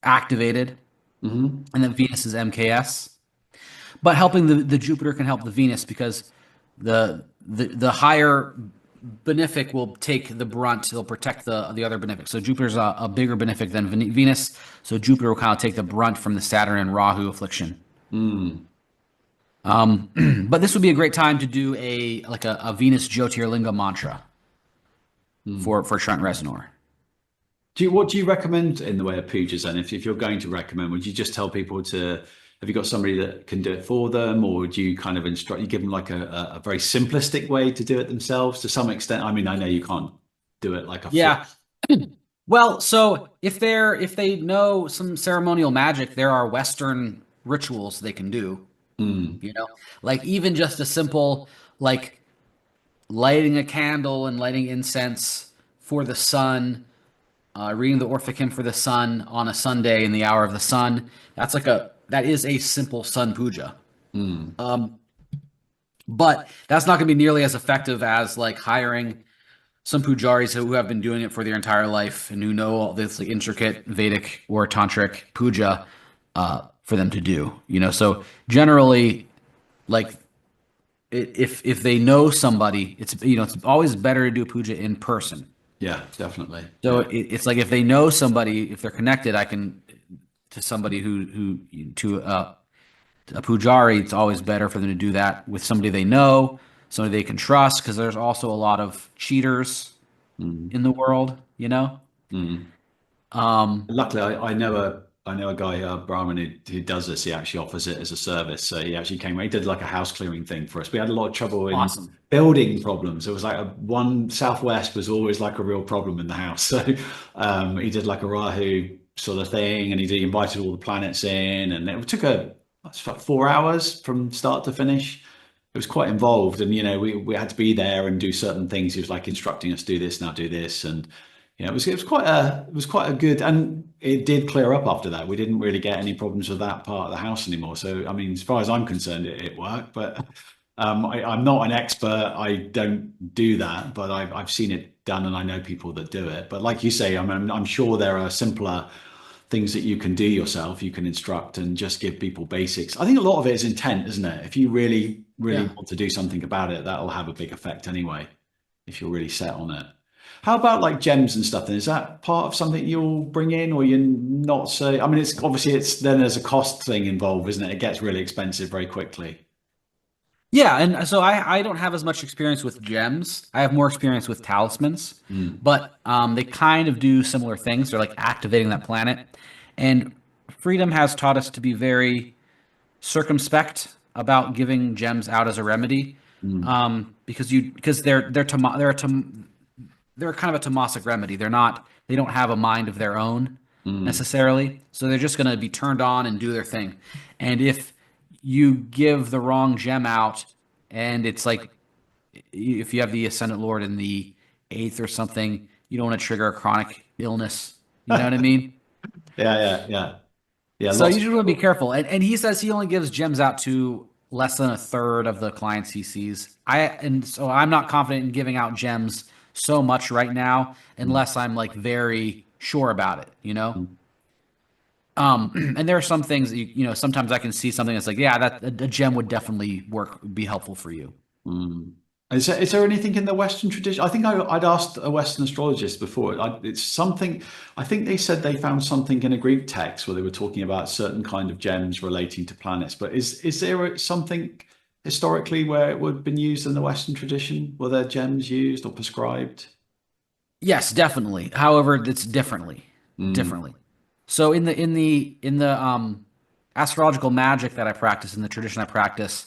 activated, and then Venus is MKS. But helping the Jupiter can help the Venus because the higher benefic will take the brunt. They'll protect the other benefic. So Jupiter's a bigger benefic than Venus. So Jupiter will kind of take the brunt from the Saturn and Rahu affliction. But this would be a great time to do a Venus Jyotirlinga mantra for Trent Reznor. What do you recommend in the way of pujas then? If you're going to recommend, would you just tell people have you got somebody that can do it for them, or would you kind of you give them like a very simplistic way to do it themselves to some extent? I mean, I know you can't do it like Well, so if they know some ceremonial magic, there are Western rituals they can do. You know, like even just a simple like lighting a candle and lighting incense for the sun, reading the Orphic for the sun on a Sunday in the hour of the sun. That is a simple sun puja. But that's not going to be nearly as effective as like hiring some pujaris who have been doing it for their entire life and who know all this like, intricate Vedic or tantric puja for them to do. You know, so generally, like if they know somebody, it's always better to do puja in person. Yeah, definitely. So it's like if they know somebody, if they're connected, I can to somebody who to a pujari. It's always better for them to do that with somebody they know, somebody they can trust, because there's also a lot of cheaters in the world. You know. Luckily, I know a guy, Brahmin, who does this. He actually offers it as a service. So he actually came. He did like a house clearing thing for us. We had a lot of trouble in building problems. It was like one Southwest was always like a real problem in the house. So he did like a Rahu sort of thing, and he invited all the planets in, and it took like 4 hours from start to finish. It was quite involved, and we had to be there and do certain things. He was like instructing us, do this now, do this, and it was quite a good, and it did clear up after that. We didn't really get any problems with that part of the house anymore. So I mean, as far as I'm concerned, it worked. But I'm not an expert. I don't do that, but I've seen it done, and I know people that do it. But like you say, I'm sure there are simpler things that you can do yourself. You can instruct and just give people basics. I think a lot of it is intent, isn't it? If you really want to do something about it, that'll have a big effect anyway, if you're really set on it. How about like gems and stuff then? Is that part of something you'll bring in, or you're not so? I mean, it's obviously then there's a cost thing involved, isn't it? It gets really expensive very quickly. Yeah, and so I don't have as much experience with gems. I have more experience with talismans, but they kind of do similar things. They're like activating that planet. And Freedom has taught us to be very circumspect about giving gems out as a remedy, because they're kind of a tamasic remedy. They don't have a mind of their own necessarily. So they're just going to be turned on and do their thing. And if you give the wrong gem out, and it's like, if you have the Ascendant Lord in the 8th or something, you don't want to trigger a chronic illness. You know what I mean? Yeah. So you just want to be careful. And he says he only gives gems out to less than a third of the clients he sees. So I'm not confident in giving out gems so much right now unless I'm like very sure about it, and there are some things that sometimes I can see something that's like, yeah, that a gem would definitely be helpful for you. Is there anything in the Western tradition? I think I'd asked a Western astrologist before. It's something, I think they said they found something in a Greek text where they were talking about certain kind of gems relating to planets. But is there something historically where it would have been used in the Western tradition? Were there gems used or prescribed? Yes, definitely. However, it's differently. So in the astrological magic that I practice, in the tradition I practice,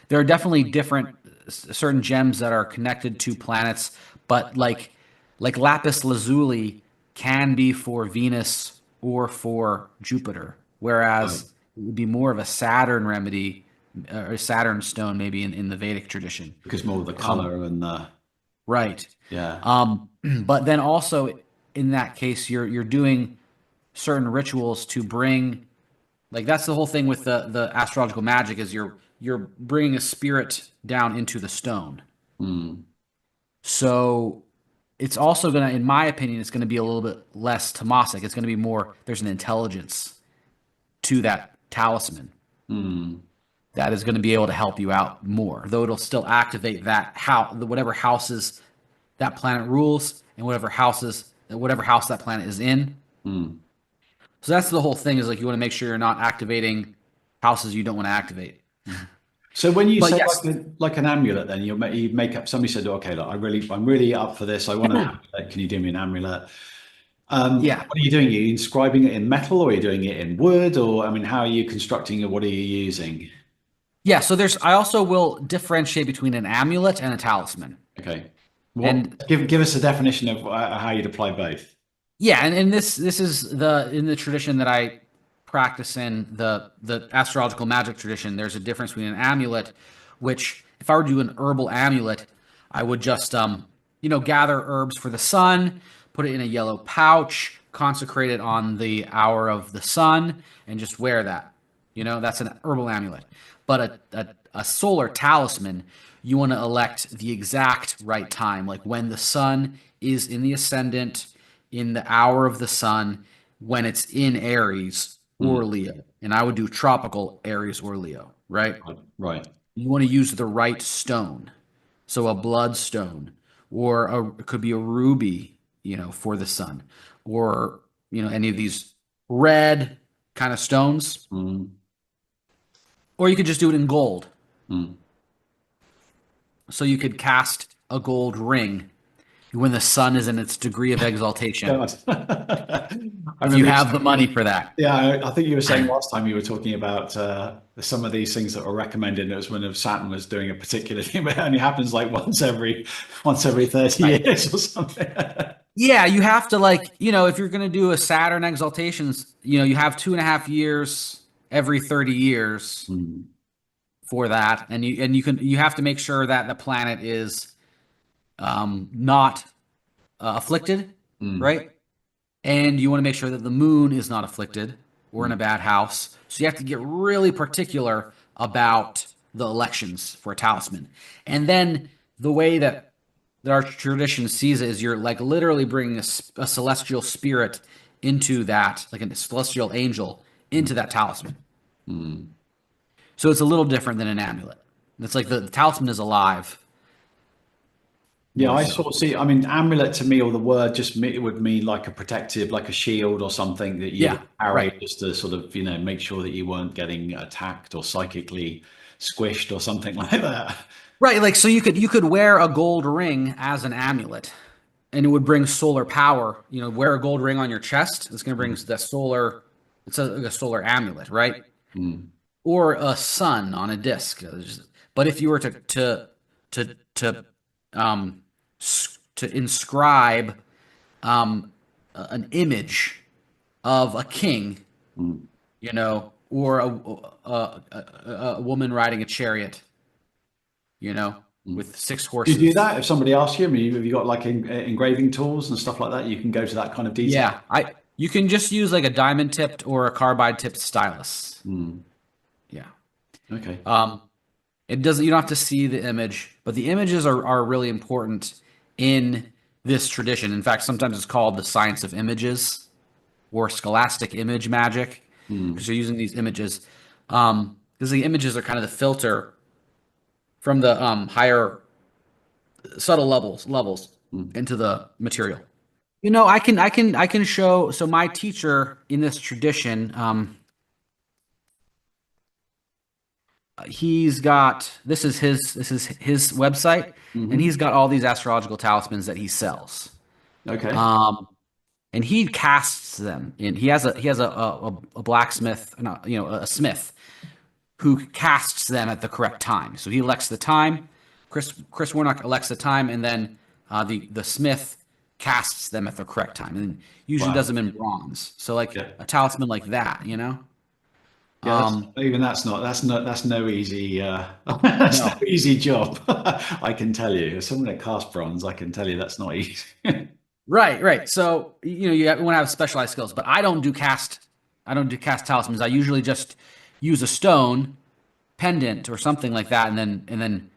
there are definitely different certain gems that are connected to planets, but like lapis lazuli can be for Venus or for Jupiter, whereas it would be more of a Saturn remedy or a Saturn stone maybe in the Vedic tradition. Because more of the color and the right. Yeah. But then also in that case, you're doing certain rituals to bring, like that's the whole thing with the astrological magic is you're bringing a spirit down into the stone. So it's also going to, in my opinion, it's going to be a little bit less tamasic. It's going to be more, there's an intelligence to that talisman that is going to be able to help you out more, though it'll still activate whatever houses that planet rules and whatever house that planet is in. So that's the whole thing, is like you want to make sure you're not activating houses you don't want to activate. So when you say like an amulet, then you make up. Somebody said, "Okay, look, I'm really up for this. I want an amulet. Can you do me an amulet?" What are you doing? Are you inscribing it in metal, or are you doing it in wood, or how are you constructing it? What are you using? Yeah, so I also will differentiate between an amulet and a talisman. Okay, give us a definition of how you'd apply both. Yeah, and this is in the tradition that I practicing the astrological magic tradition, there's a difference between an amulet, which if I were to do an herbal amulet, I would just gather herbs for the sun, put it in a yellow pouch, consecrate it on the hour of the sun, and just wear that. That's an herbal amulet. But a solar talisman, you want to elect the exact right time, like when the sun is in the ascendant, in the hour of the sun, when it's in Aries or Leo. And I would do tropical Aries or Leo, right? Right. You want to use the right stone. So a bloodstone, or it could be a ruby, for the sun, or, any of these red kind of stones. Or you could just do it in gold. So you could cast a gold ring when the sun is in its degree of exaltation. If you have the money for that. Yeah, I think you were saying last time you were talking about some of these things that were recommended. It was when Saturn was doing a particular thing, but it only happens like once every 30 years or something. Yeah, you have to if you're going to do a Saturn exaltations, you have 2.5 years every 30 years for that, and you have to make sure that the planet is not afflicted, right? And you want to make sure that the moon is not afflicted or in a bad house. So you have to get really particular about the elections for a talisman. And then the way that our tradition sees it is you're like literally bringing a celestial spirit into that, like a celestial angel into that talisman. So it's a little different than an amulet. It's like the talisman is alive. Yeah, I sort of see. I mean, amulet to me, or the word it would mean like a protective, like a shield or something that you would carry just to sort of, make sure that you weren't getting attacked or psychically squished or something like that. Right, like so you could wear a gold ring as an amulet, and it would bring solar power. Wear a gold ring on your chest. It's going to bring that solar. It's a solar amulet, right? Or a sun on a disc. But if you were to inscribe an image of a king, or a woman riding a chariot, with 6 horses. Do you do that if somebody asks you? I mean, have you got like engraving tools and stuff like that? You can go to that kind of detail. Yeah, you can just use like a diamond tipped or a carbide tipped stylus. Yeah. Okay. It doesn't. You don't have to see the image, but the images are really important in this tradition. In fact, sometimes it's called the science of images or scholastic image magic, because you're using these images. Because the images are kind of the filter from the higher, subtle levels into the material. I can show. So my teacher in this tradition. He's got this is his website, and he's got all these astrological talismans that he sells. Okay. And he casts them in. He has a blacksmith, a smith who casts them at the correct time. So he elects the time. Chris Warnock elects the time, and then the smith casts them at the correct time, and usually does them in bronze. So like a talisman like that, Yeah, that's no easy no easy job. I can tell you, as someone that casts bronze, I can tell you that's not easy. Right. So you want to have specialized skills, but I don't do cast talismans. I usually just use a stone pendant or something like that, and then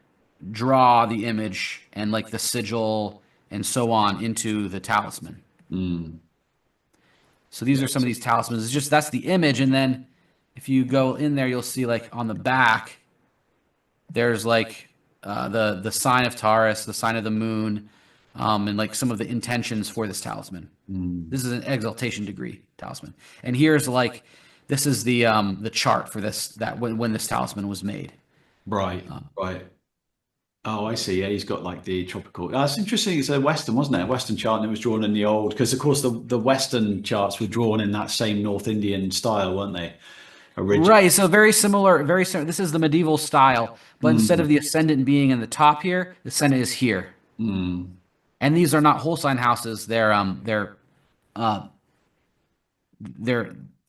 draw the image and like the sigil and so on into the talisman. So these are some of these talismans. It's just that's the image, and then if you go in there, you'll see like on the back, there's like the sign of Taurus, the sign of the moon, and like some of the intentions for this talisman. This is an exaltation degree talisman, and here's like this is the chart for this when this talisman was made. Right. Oh, I see. Yeah, he's got like the tropical. That's interesting. It's a Western, wasn't it? A Western chart, and it was drawn in the old, because of course the Western charts were drawn in that same North Indian style, weren't they? Originally. Right, so very similar. This is the medieval style, but instead of the ascendant being in the top here, the ascendant is here. And these are not whole sign houses. They're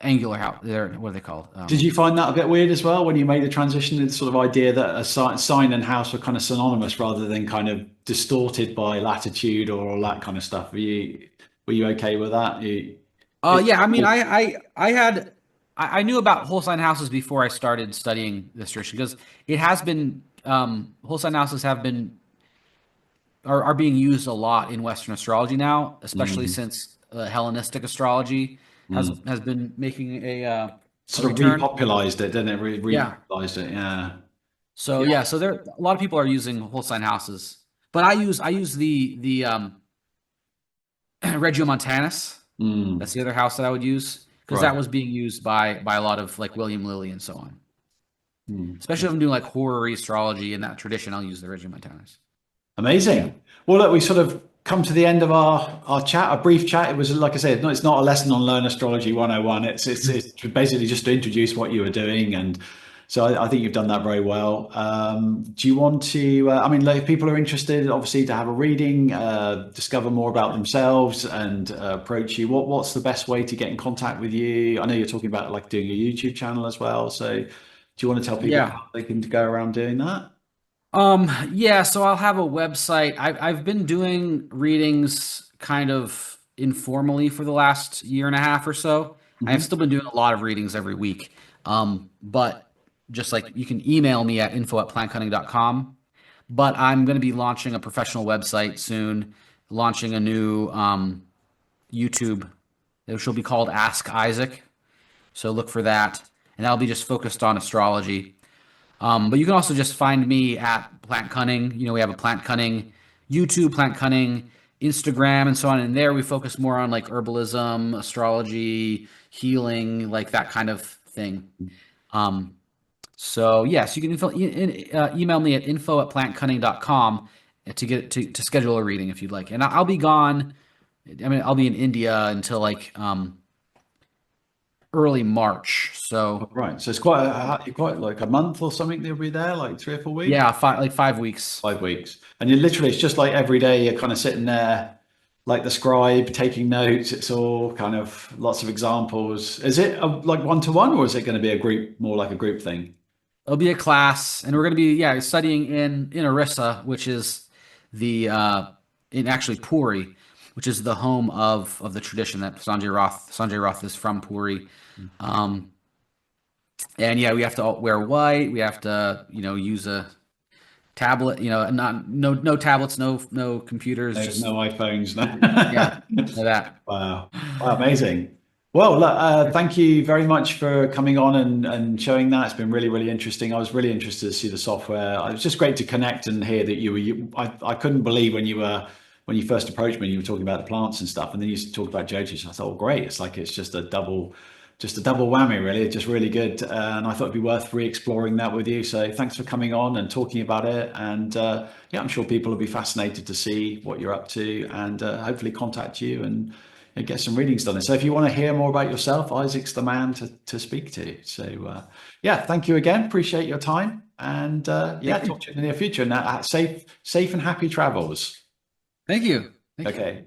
angular house. What are they called? Did you find that a bit weird as well when you made the transition? The sort of idea that a sign and house were kind of synonymous rather than kind of distorted by latitude or all that kind of stuff. Were you okay with that? It's Yeah, I mean, I knew about whole sign houses before I started studying this tradition because it has been whole sign houses are being used a lot in Western astrology now, especially mm, since Hellenistic astrology mm. has been making a Sort of return. repopularized it, didn't it? Yeah. Repopularized it. Yeah. So Yeah. yeah, so there a lot of people are using whole sign houses, but I use the Regiomontanus. Mm. That's the other house that I would use because Right. that was being used by a lot of like William Lilly and so on. Mm. Especially if I'm doing like horror astrology in that tradition, I'll use the Regiomontanus. Amazing. Well, look, we sort of come to the end of our chat, a brief chat. It was, like I said, it's not a lesson on Learn Astrology 101. It's basically just to introduce what you were doing. And so I think you've done that very well. Do you want to, I mean, like, if people are interested, obviously, to have a reading, discover more about themselves and approach you, what's the best way to get in contact with you? I know you're talking about like doing a YouTube channel as well. So do you want to tell people Yeah. how they can go around doing that? Yeah, so I'll have a website. I've been doing readings kind of informally for the last year and a half or so. I've Mhm. still been doing a lot of readings every week. But just like you can email me at info@plantcunning.com. But I'm going to be launching a professional website soon, launching a new YouTube, which will be called Ask Isaac. So look for that. And that'll be just focused on astrology. But you can also just find me at Plant Cunning. You know, we have a Plant Cunning YouTube, Plant Cunning Instagram, and so on. And there we focus more on like herbalism, astrology, healing, like that kind of thing. Um, so yes, you can email me at info@plantcunning.com to to schedule a reading if you'd like. And I'll be gone. I mean, I'll be in India until like early March. Oh, So right. So it's quite like a month or something. They'll be there, like 3 or 4 weeks, yeah, 5 weeks. 5 weeks, and you're literally it's just like every day you're kind of sitting there, like the scribe, taking notes. It's all kind of lots of examples. Is it like one to one, or is it going to be a group, more like a group thing? It'll be a class, and we're going to be studying in Orissa, which is the in actually Puri, which is the home of the tradition that Sanjay Roth is from Puri. Um, and yeah, we have to all wear white. We have to use a tablet. Not no tablets, no computers, No, just no iPhones. yeah, No. that. Wow. Wow, amazing. Well, look, thank you very much for coming on and showing that. It's been really, really interesting. I was really interested to see the software. It was just great to connect and hear that I couldn't believe when you first approached me, you were talking about the plants and stuff, and then you talked about Jyotish. I thought, oh, great. It's like it's just a double whammy, really. It's just really good. And I thought it'd be worth re-exploring that with you. So thanks for coming on and talking about it. And yeah, I'm sure people will be fascinated to see what you're up to and hopefully contact you and get some readings done. So if you want to hear more about yourself, Isaac's the man to speak to. So yeah, thank you again. Appreciate your time. And yeah, Thank you. talk to you in the near future. Now, safe and happy travels. Thank you. Thank you. Okay.